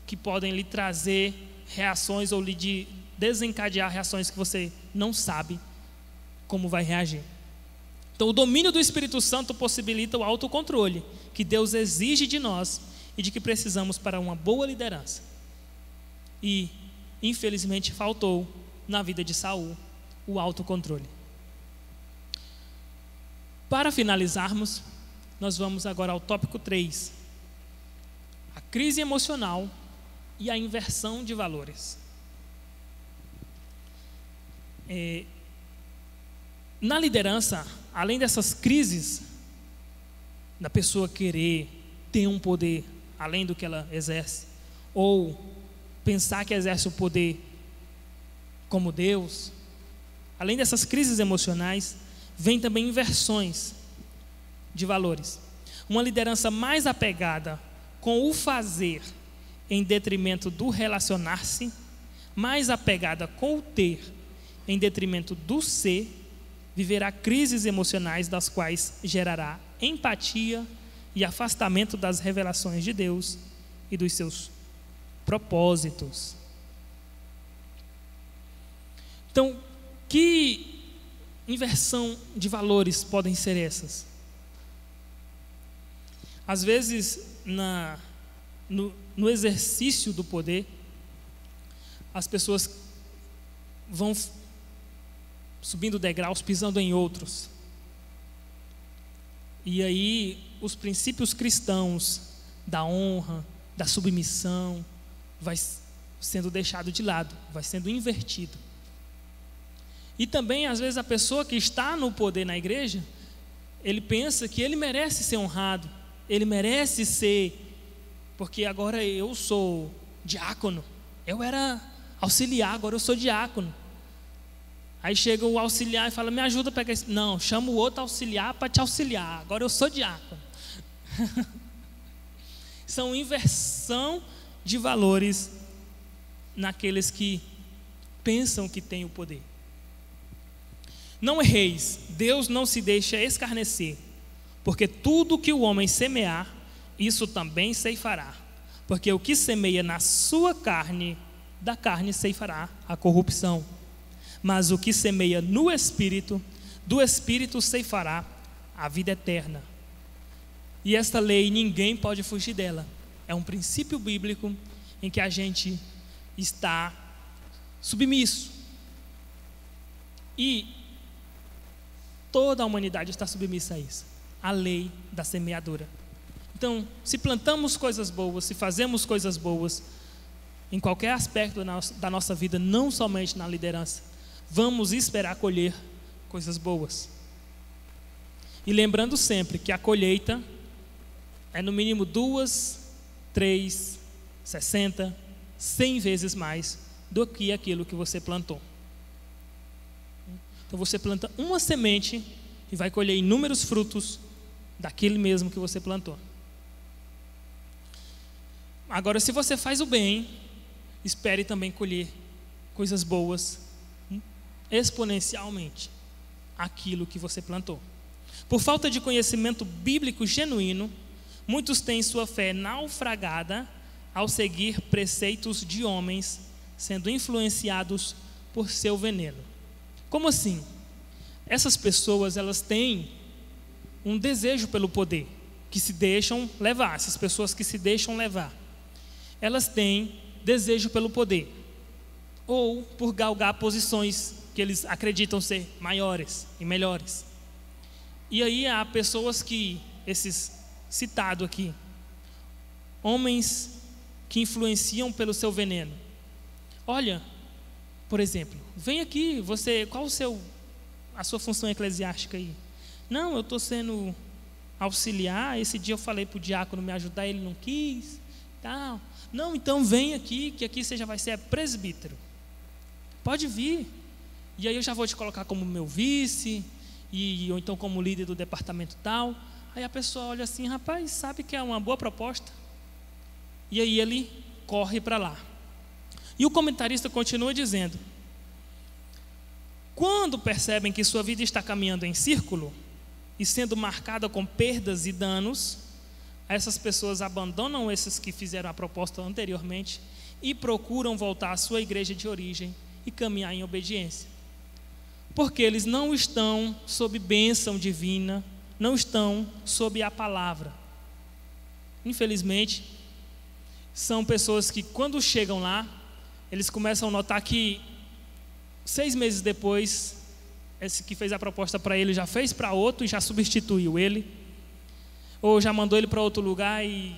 que podem lhe trazer reações ou lhe desencadear reações que você não sabe como vai reagir. Então, o domínio do Espírito Santo possibilita o autocontrole que Deus exige de nós e de que precisamos para uma boa liderança. E, infelizmente, faltou na vida de Saul o autocontrole. Para finalizarmos, nós vamos agora ao tópico 3. A crise emocional e a inversão de valores. Na liderança, além dessas crises, da pessoa querer ter um poder além do que ela exerce, ou pensar que exerce o poder como Deus, além dessas crises emocionais, vem também inversões de valores. Uma liderança mais apegada com o fazer em detrimento do relacionar-se, mais apegada com o ter em detrimento do ser, viverá crises emocionais das quais gerará empatia e afastamento das revelações de Deus e dos seus propósitos. Então, que inversão de valores podem ser essas? Às vezes, no exercício do poder, as pessoas vão subindo degraus, pisando em outros. E aí, os princípios cristãos da honra, da submissão, vai sendo deixado de lado, vai sendo invertido. E também, às vezes, a pessoa que está no poder na igreja, ele pensa que ele merece ser honrado, ele merece ser, porque agora eu sou diácono, eu era auxiliar, agora eu sou diácono. Aí chega o auxiliar e fala, me ajuda a pegar isso. Não, chama o outro auxiliar para te auxiliar, agora eu sou diácono. São inversão de valores naqueles que pensam que têm o poder. Não erreis, Deus não se deixa escarnecer, porque tudo que o homem semear, isso também ceifará. Porque o que semeia na sua carne, da carne ceifará a corrupção. Mas o que semeia no Espírito, do Espírito ceifará a vida eterna. E esta lei ninguém pode fugir dela. É um princípio bíblico em que a gente está submisso. E toda a humanidade está submissa a isso. A lei da semeadura. Então, se plantamos coisas boas, se fazemos coisas boas, em qualquer aspecto da nossa vida, não somente na liderança, vamos esperar colher coisas boas. E lembrando sempre que a colheita é no mínimo 2, 3, 60, 100 vezes mais do que aquilo que você plantou. Então você planta uma semente e vai colher inúmeros frutos daquele mesmo que você plantou. Agora, se você faz o bem, espere também colher coisas boas exponencialmente aquilo que você plantou. Por falta de conhecimento bíblico genuíno, muitos têm sua fé naufragada ao seguir preceitos de homens, sendo influenciados por seu veneno. Como assim? Essas pessoas, elas têm um desejo pelo poder, que se deixam levar. Essas pessoas que se deixam levar, elas têm desejo pelo poder, ou por galgar posições que eles acreditam ser maiores e melhores. E aí há pessoas que, esses citado aqui, homens que influenciam pelo seu veneno. Olha, por exemplo, vem aqui, qual a sua função eclesiástica aí? Não, eu estou sendo auxiliar, esse dia eu falei para o diácono me ajudar, ele não quis, tal. Não, então vem aqui, que aqui você já vai ser presbítero. Pode vir. E aí eu já vou te colocar como meu vice, ou então como líder do departamento tal. Aí a pessoa olha assim, rapaz, sabe que é uma boa proposta? E aí ele corre para lá. E o comentarista continua dizendo: quando percebem que sua vida está caminhando em círculo e sendo marcada com perdas e danos, essas pessoas abandonam esses que fizeram a proposta anteriormente e procuram voltar à sua igreja de origem e caminhar em obediência. Porque eles não estão sob bênção divina, não estão sob a palavra. Infelizmente, são pessoas que quando chegam lá, eles começam a notar que 6 meses depois, esse que fez a proposta para ele já fez para outro e já substituiu ele, ou já mandou ele para outro lugar, e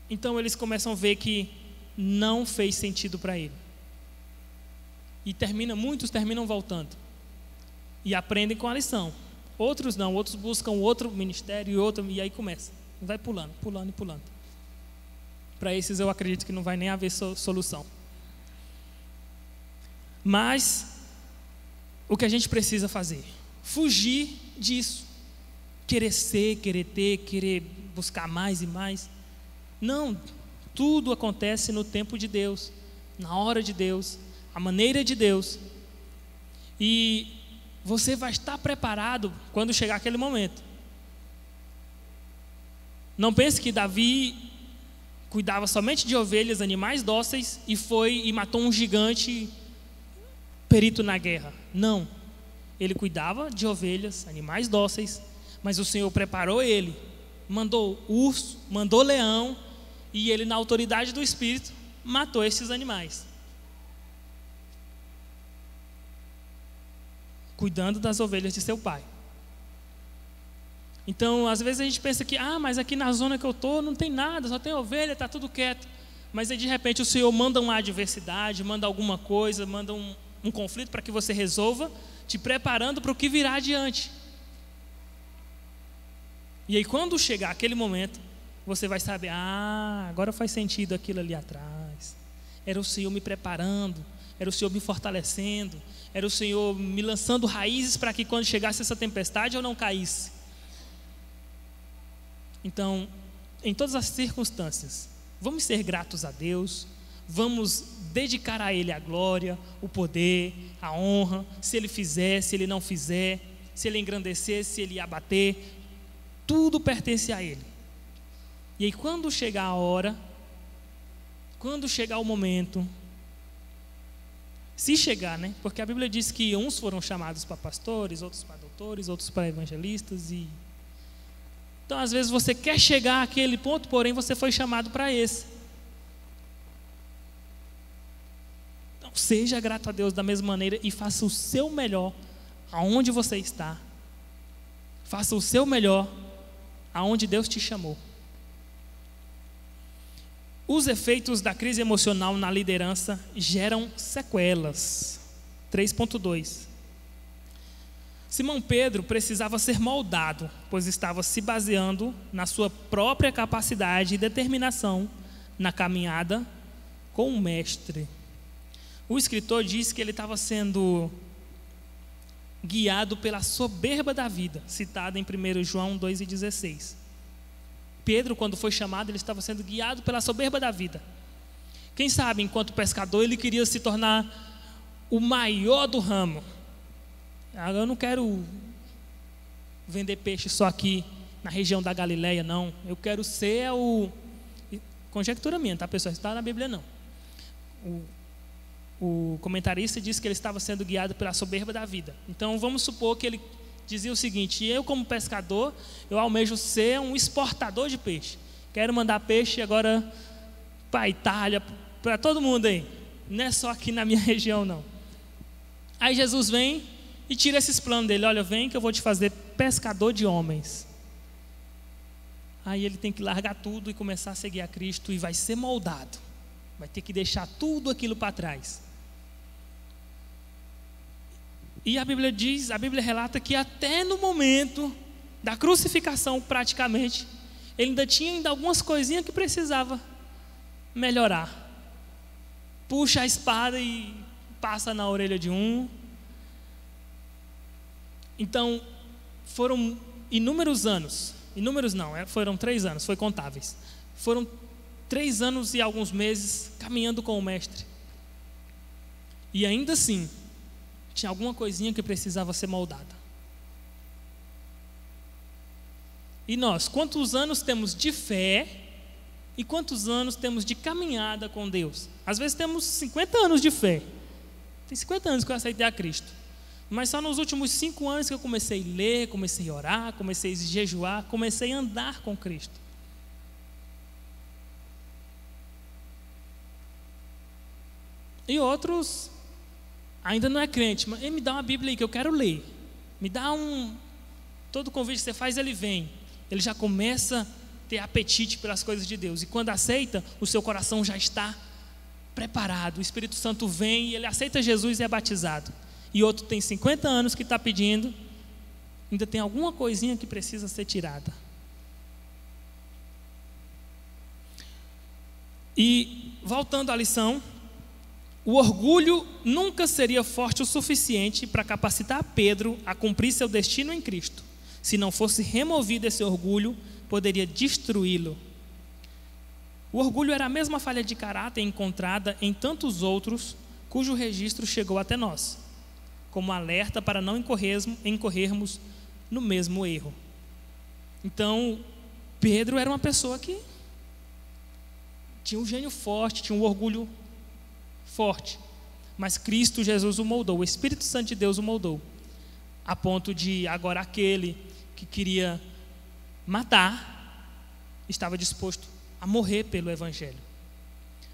então eles começam a ver que não fez sentido para ele. E muitos terminam voltando e aprendem com a lição. Outros não, outros buscam outro ministério e aí começa, vai pulando. Para esses eu acredito que não vai nem haver solução. Mas o que a gente precisa fazer? Fugir disso. Querer ser, querer ter, querer buscar mais e mais. Não, tudo acontece no tempo de Deus, na hora de Deus, a maneira de Deus. E você vai estar preparado quando chegar aquele momento. Não pense que Davi cuidava somente de ovelhas, animais dóceis, e foi e matou um gigante perito na guerra. Não, ele cuidava de ovelhas, animais dóceis, mas o Senhor preparou ele, mandou urso, mandou leão, e ele, na autoridade do Espírito, matou esses animais, cuidando das ovelhas de seu pai. Então, às vezes a gente pensa que, mas aqui na zona que eu estou não tem nada, só tem ovelha, está tudo quieto. Mas aí de repente o Senhor manda uma adversidade, manda alguma coisa, manda um conflito para que você resolva, te preparando para o que virá adiante. E aí quando chegar aquele momento, você vai saber, agora faz sentido aquilo ali atrás. Era o Senhor me preparando, era o Senhor me fortalecendo, era o Senhor me lançando raízes para que quando chegasse essa tempestade eu não caísse. Então, em todas as circunstâncias, vamos ser gratos a Deus, vamos dedicar a Ele a glória, o poder, a honra, se Ele fizer, se Ele não fizer, se Ele engrandecer, se Ele abater, tudo pertence a Ele. E aí quando chegar a hora, quando chegar o momento, se chegar, né? Porque a Bíblia diz que uns foram chamados para pastores, outros para doutores, outros para evangelistas. Então às vezes você quer chegar àquele ponto, porém você foi chamado para esse. Então seja grato a Deus da mesma maneira e faça o seu melhor aonde você está. Faça o seu melhor aonde Deus te chamou. Os efeitos da crise emocional na liderança geram sequelas. 3.2. Simão Pedro precisava ser moldado, pois estava se baseando na sua própria capacidade e determinação na caminhada com o mestre. O escritor diz que ele estava sendo guiado pela soberba da vida, citada em 1 João 2,16. Pedro, quando foi chamado, ele estava sendo guiado pela soberba da vida. Quem sabe, enquanto pescador, ele queria se tornar o maior do ramo. Eu não quero vender peixe só aqui na região da Galileia, não. Eu quero ser conjectura minha, tá, pessoal? Isso não está na Bíblia, não. O comentarista diz que ele estava sendo guiado pela soberba da vida. Então, vamos supor que ele dizia o seguinte: eu, como pescador, eu almejo ser um exportador de peixe. Quero mandar peixe agora para a Itália, para todo mundo aí. Não é só aqui na minha região, não. Aí Jesus vem e tira esses planos dele. Olha, vem que eu vou te fazer pescador de homens. Aí ele tem que largar tudo e começar a seguir a Cristo e vai ser moldado. Vai ter que deixar tudo aquilo para trás. E a Bíblia relata que até no momento da crucificação, praticamente, ele ainda tinha algumas coisinhas que precisava melhorar. Puxa a espada e passa na orelha de um. Então, foram inúmeros anos. Inúmeros não, foram 3 anos, foi contáveis. Foram 3 anos e alguns meses caminhando com o mestre. E ainda assim, tinha alguma coisinha que precisava ser moldada. E nós, quantos anos temos de fé e quantos anos temos de caminhada com Deus? Às vezes temos 50 anos de fé. Tem 50 anos que eu aceitei a Cristo. Mas só nos últimos 5 anos que eu comecei a ler, comecei a orar, comecei a jejuar, comecei a andar com Cristo. E outros ainda não é crente, mas me dá uma Bíblia aí que eu quero ler. Me dá todo convite que você faz, ele vem. Ele já começa a ter apetite pelas coisas de Deus. E quando aceita, o seu coração já está preparado. O Espírito Santo vem e ele aceita Jesus e é batizado. E outro tem 50 anos que está pedindo, ainda tem alguma coisinha que precisa ser tirada. E voltando à lição, o orgulho nunca seria forte o suficiente para capacitar Pedro a cumprir seu destino em Cristo. Se não fosse removido esse orgulho, poderia destruí-lo. O orgulho era a mesma falha de caráter encontrada em tantos outros, cujo registro chegou até nós, como alerta para não incorrermos no mesmo erro. Então, Pedro era uma pessoa que tinha um gênio forte, tinha um orgulho forte, mas Cristo Jesus o moldou, o Espírito Santo de Deus o moldou, a ponto de agora aquele que queria matar, estava disposto a morrer pelo Evangelho,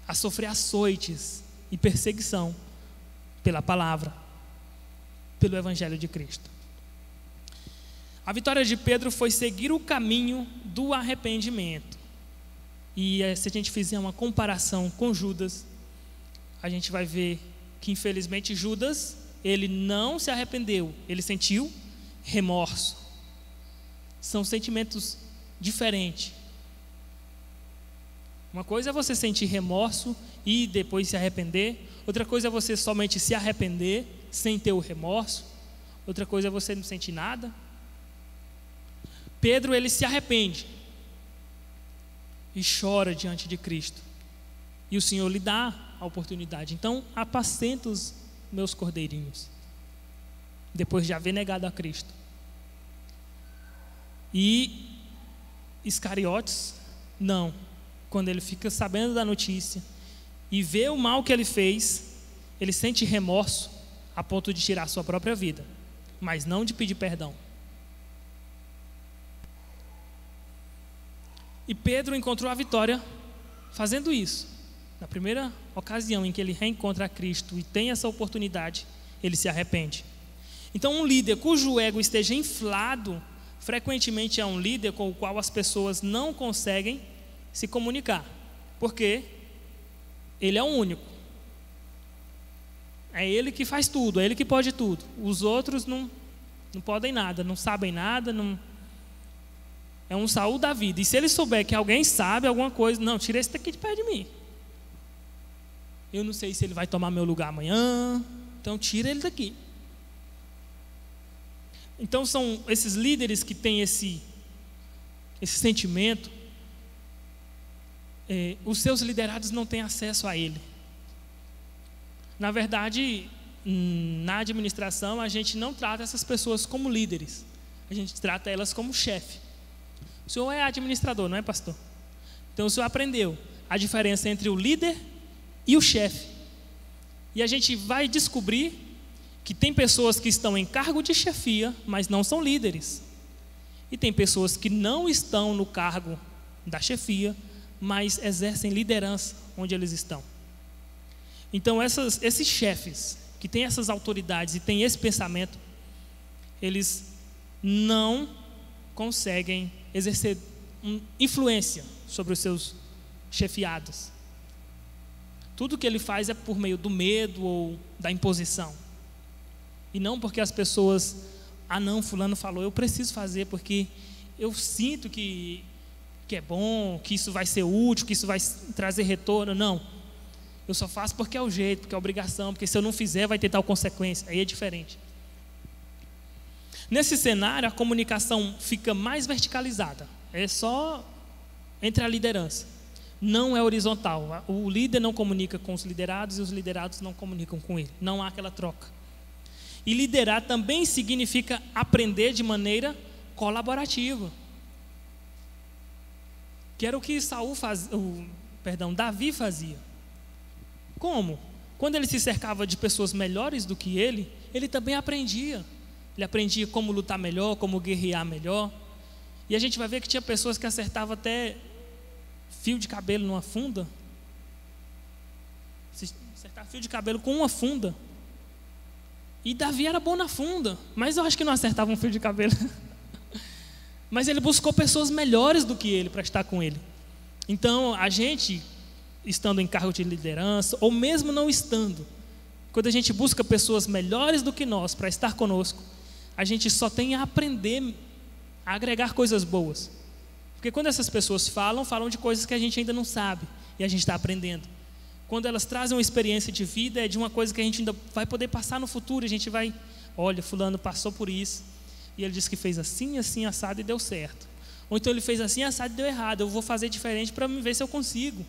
a sofrer açoites e perseguição pela palavra, pelo Evangelho de Cristo. A vitória de Pedro foi seguir o caminho do arrependimento. E se a gente fizer uma comparação com Judas, a gente vai ver que infelizmente Judas, ele não se arrependeu, ele sentiu remorso. São sentimentos diferentes. Uma coisa é você sentir remorso e depois se arrepender. Outra coisa é você somente se arrepender sem ter o remorso. Outra coisa é você não sentir nada. Pedro, ele se arrepende e chora diante de Cristo. E o Senhor lhe dá a oportunidade. Então, apacenta os meus cordeirinhos. Depois de haver negado a Cristo. E Iscariotes, não. Quando ele fica sabendo da notícia e vê o mal que ele fez, ele sente remorso a ponto de tirar sua própria vida, mas não de pedir perdão. E Pedro encontrou a vitória fazendo isso. Na primeira ocasião em que ele reencontra a Cristo e tem essa oportunidade, ele se arrepende. Então, um líder cujo ego esteja inflado, frequentemente é um líder com o qual as pessoas não conseguem se comunicar, porque ele é o único. É ele que faz tudo, é ele que pode tudo. Os outros não podem nada, não sabem nada, não... É um Saul da vida. E se ele souber que alguém sabe alguma coisa, não, tira esse daqui de perto de mim. Eu não sei se ele vai tomar meu lugar amanhã, então tira ele daqui. Então são esses líderes que têm esse sentimento. Os seus liderados não têm acesso a ele. Na verdade, na administração, a gente não trata essas pessoas como líderes. A gente trata elas como chefe. O senhor é administrador, não é, pastor? Então o senhor aprendeu a diferença entre o líder e o chefe. E a gente vai descobrir que tem pessoas que estão em cargo de chefia, mas não são líderes. E tem pessoas que não estão no cargo da chefia, mas exercem liderança onde eles estão. Então esses chefes que têm essas autoridades e têm esse pensamento, eles não conseguem exercer influência sobre os seus chefiados. Tudo que ele faz é por meio do medo ou da imposição. E não porque as pessoas, não, fulano falou, eu preciso fazer porque eu sinto que é bom, que isso vai ser útil, que isso vai trazer retorno. Não, eu só faço porque é o jeito, porque é obrigação, porque se eu não fizer vai ter tal consequência. Aí é diferente. Nesse cenário, a comunicação fica mais verticalizada. É só entre a liderança. Não é horizontal. O líder não comunica com os liderados e os liderados não comunicam com ele. Não há aquela troca. E liderar também significa aprender de maneira colaborativa. que era o que Davi fazia. Como? Quando ele se cercava de pessoas melhores do que ele também aprendia. Ele aprendia como lutar melhor, como guerrear melhor. E a gente vai ver que tinha pessoas que acertavam até fio de cabelo numa funda. Acertar fio de cabelo com uma funda. E Davi era bom na funda, mas eu acho que não acertava um fio de cabelo. Mas ele buscou pessoas melhores do que ele para estar com ele. Então, a gente, estando em cargo de liderança, ou mesmo não estando, quando a gente busca pessoas melhores do que nós para estar conosco, a gente só tem a aprender a agregar coisas boas. Porque quando essas pessoas falam de coisas que a gente ainda não sabe, e a gente está aprendendo. Quando elas trazem uma experiência de vida, é de uma coisa que a gente ainda vai poder passar no futuro. A gente vai, olha, fulano passou por isso, e ele disse que fez assim, assim, assado e deu certo. Ou então ele fez assim, assado e deu errado. Eu vou fazer diferente para ver se eu consigo.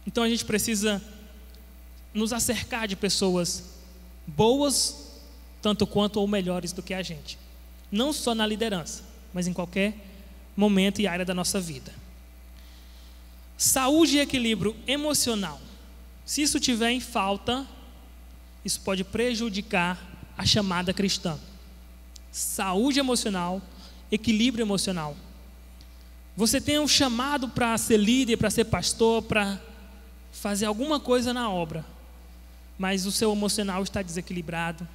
Então a gente precisa nos acercar de pessoas boas, tanto quanto ou melhores do que a gente. Não só na liderança, mas em qualquer momento e área da nossa vida. Saúde e equilíbrio emocional. Se isso tiver em falta, isso pode prejudicar a chamada cristã. Saúde emocional, equilíbrio emocional. Você tem um chamado para ser líder, para ser pastor, para fazer alguma coisa na obra, mas o seu emocional está desequilibrado.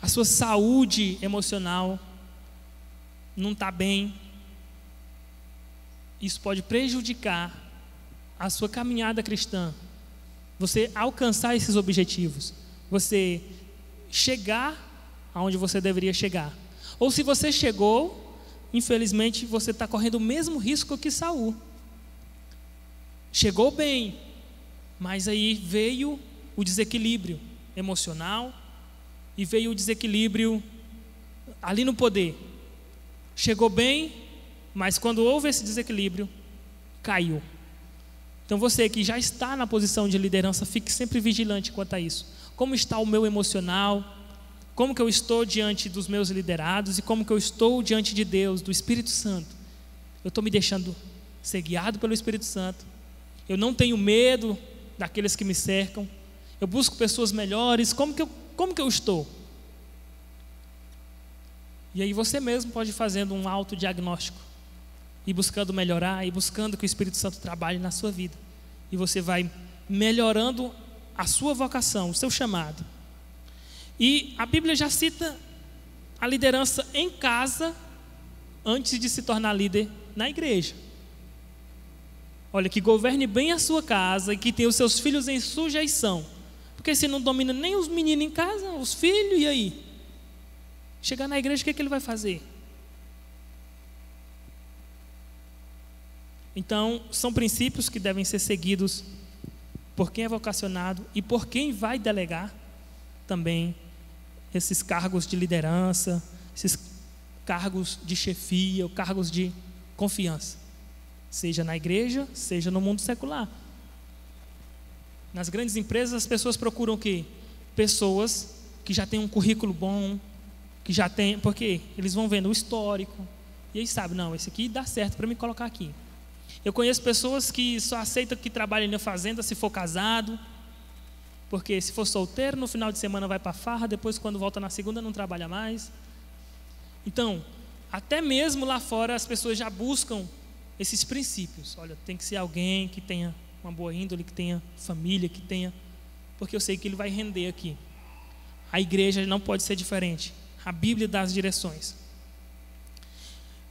A sua saúde emocional não está bem. Isso pode prejudicar a sua caminhada cristã. Você alcançar esses objetivos. Você chegar aonde você deveria chegar. Ou se você chegou, infelizmente você está correndo o mesmo risco que Saul. Chegou bem, mas aí veio o desequilíbrio emocional e veio o desequilíbrio ali no poder. Chegou bem, mas quando houve esse desequilíbrio, caiu. Então você que já está na posição de liderança, fique sempre vigilante quanto a isso. Como está o meu emocional? Como que eu estou diante dos meus liderados? E como que eu estou diante de Deus, do Espírito Santo? Eu estou me deixando ser guiado pelo Espírito Santo? Eu não tenho medo daqueles que me cercam? Eu busco pessoas melhores? Como que eu estou? E aí você mesmo pode ir fazendo um autodiagnóstico, e buscando melhorar, e buscando que o Espírito Santo trabalhe na sua vida. E você vai melhorando a sua vocação, o seu chamado. E a Bíblia já cita a liderança em casa antes de se tornar líder na igreja. Olha, que governe bem a sua casa e que tenha os seus filhos em sujeição. Porque se não domina nem os meninos em casa, os filhos, e aí? Chegar na igreja, o que ele vai fazer? Então, são princípios que devem ser seguidos por quem é vocacionado e por quem vai delegar também esses cargos de liderança, esses cargos de chefia, ou cargos de confiança, seja na igreja, seja no mundo secular. Nas grandes empresas, as pessoas procuram o quê? Pessoas que já têm um currículo bom, que já tem, porque eles vão vendo o histórico, e aí sabe, não, esse aqui dá certo para me colocar aqui. Eu conheço pessoas que só aceitam que trabalhem na fazenda se for casado, porque se for solteiro, no final de semana vai para a farra, depois quando volta na segunda não trabalha mais. Então, até mesmo lá fora as pessoas já buscam esses princípios. Olha, tem que ser alguém que tenha uma boa índole, que tenha família, que tenha... Porque eu sei que ele vai render aqui. A igreja não pode ser diferente. A Bíblia dá as direções.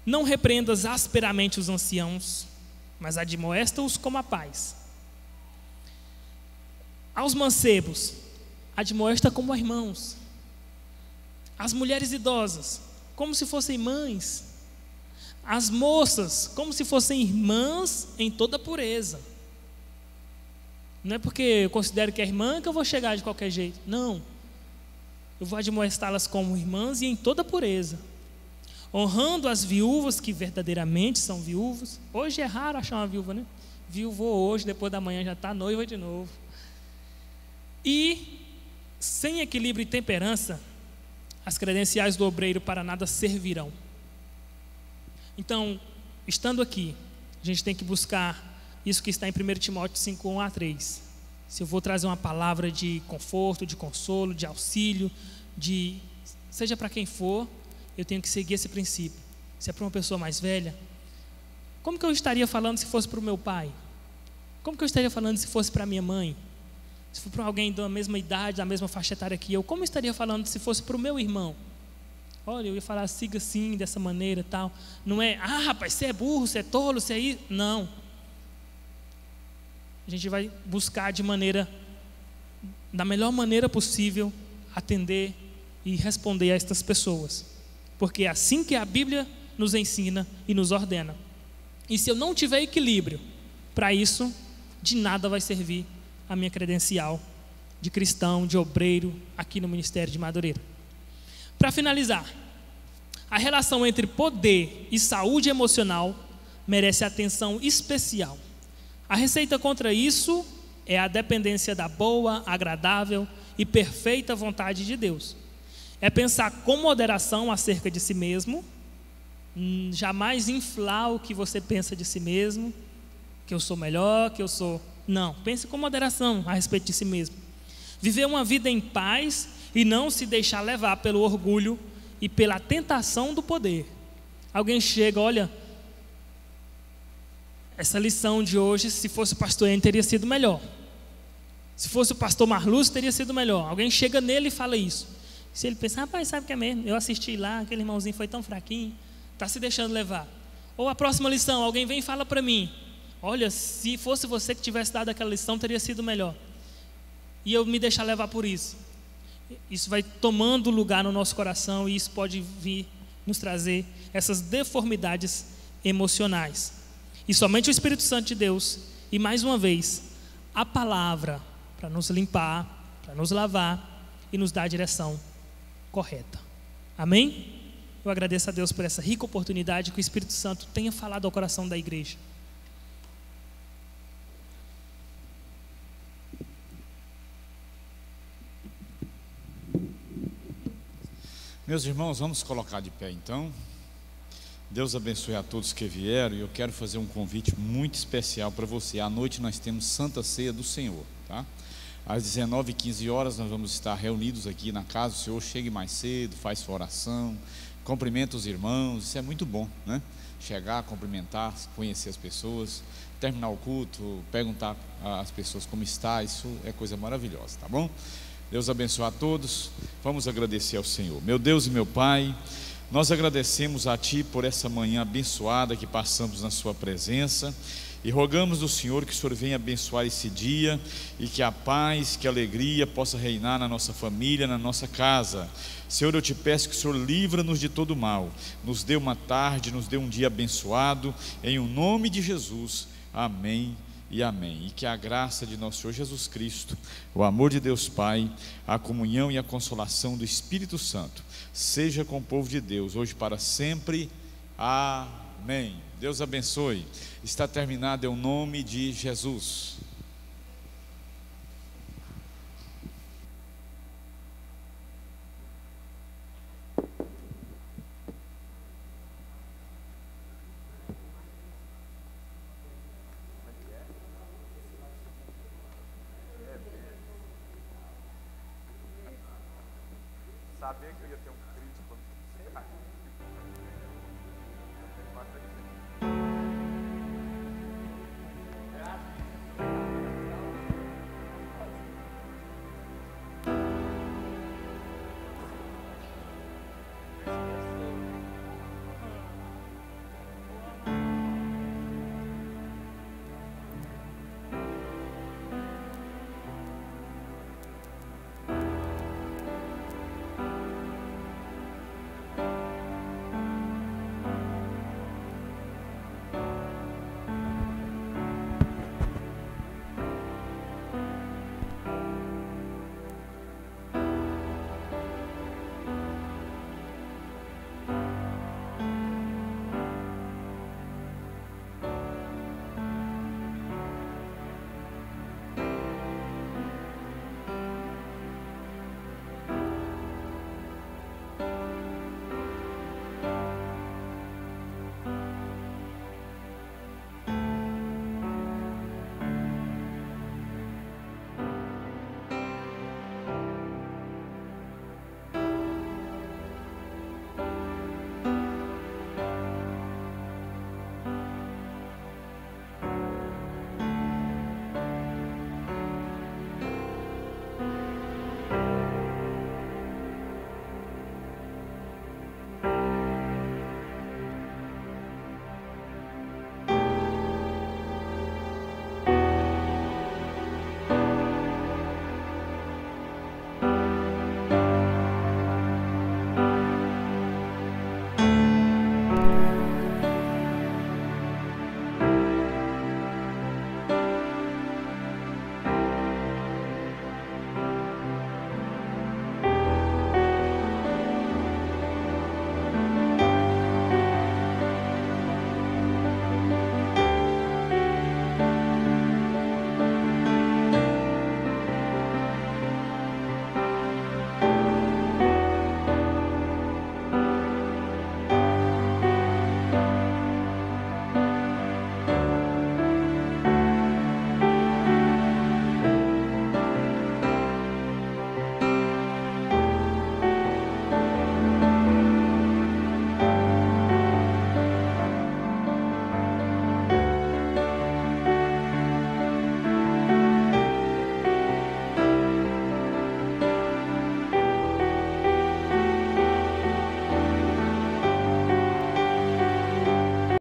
Não repreendas asperamente os anciãos, mas admoesta-os como a paz. Aos mancebos, admoesta como a irmãos. As mulheres idosas, como se fossem mães. As moças, como se fossem irmãs em toda pureza. Não é porque eu considero que é irmã que eu vou chegar de qualquer jeito. Não. Eu vou admoestá-las como irmãs e em toda pureza. Honrando as viúvas que verdadeiramente são viúvas. Hoje é raro achar uma viúva, né? Viúvou hoje, depois da manhã já está noiva de novo. E, sem equilíbrio e temperança, as credenciais do obreiro para nada servirão. Então, estando aqui, a gente tem que buscar isso que está em 1 Timóteo 5, 1 a 3. Se eu vou trazer uma palavra de conforto, de consolo, de auxílio, seja para quem for, eu tenho que seguir esse princípio. Se é para uma pessoa mais velha, como que eu estaria falando se fosse para o meu pai? Como que eu estaria falando se fosse para a minha mãe? Se for para alguém da mesma idade, da mesma faixa etária que eu, como eu estaria falando se fosse para o meu irmão? Olha, eu ia falar, siga assim, dessa maneira e tal. Não é, rapaz, você é burro, você é tolo, você é isso. Não. A gente vai buscar da melhor maneira possível, atender e responder a estas pessoas. Porque é assim que a Bíblia nos ensina e nos ordena. E se eu não tiver equilíbrio para isso, de nada vai servir a minha credencial de cristão, de obreiro, aqui no Ministério de Madureira. Para finalizar, a relação entre poder e saúde emocional merece atenção especial. A receita contra isso é a dependência da boa, agradável e perfeita vontade de Deus. É pensar com moderação acerca de si mesmo, jamais inflar o que você pensa de si mesmo, que eu sou melhor, que eu sou... Não, pense com moderação a respeito de si mesmo. Viver uma vida em paz e não se deixar levar pelo orgulho e pela tentação do poder. Alguém chega, olha, essa lição de hoje, se fosse o pastor N, teria sido melhor. Se fosse o pastor Marluz, teria sido melhor. Alguém chega nele e fala isso. Se ele pensa, rapaz, sabe o que é mesmo? Eu assisti lá, aquele irmãozinho foi tão fraquinho, está se deixando levar. Ou a próxima lição, alguém vem e fala para mim, olha, se fosse você que tivesse dado aquela lição, teria sido melhor. E eu me deixar levar por isso. Isso vai tomando lugar no nosso coração e isso pode vir nos trazer essas deformidades emocionais. E somente o Espírito Santo de Deus, e mais uma vez, a palavra para nos limpar, para nos lavar e nos dar a direção correta. Amém? Eu agradeço a Deus por essa rica oportunidade que o Espírito Santo tenha falado ao coração da igreja. Meus irmãos, vamos colocar de pé então. Deus abençoe a todos que vieram. E eu quero fazer um convite muito especial para você. À noite nós temos Santa Ceia do Senhor, tá? Às 19h15 nós vamos estar reunidos aqui na casa do Senhor. Chegue mais cedo, faz sua oração, cumprimenta os irmãos. Isso é muito bom, né? Chegar, cumprimentar, conhecer as pessoas, terminar o culto, perguntar às pessoas como está. Isso é coisa maravilhosa, tá bom? Deus abençoe a todos. Vamos agradecer ao Senhor. Meu Deus e meu Pai, nós agradecemos a Ti por essa manhã abençoada que passamos na Sua presença e rogamos do Senhor que o Senhor venha abençoar esse dia e que a paz, que a alegria possa reinar na nossa família, na nossa casa. Senhor, eu te peço que o Senhor livra-nos de todo mal, nos dê uma tarde, nos dê um dia abençoado, em o nome de Jesus, amém e amém. E que a graça de nosso Senhor Jesus Cristo, o amor de Deus Pai, a comunhão e a consolação do Espírito Santo seja com o povo de Deus, hoje e para sempre, amém. Deus abençoe. Está terminado em nome de Jesus. Saber que eu ia ter um crítico.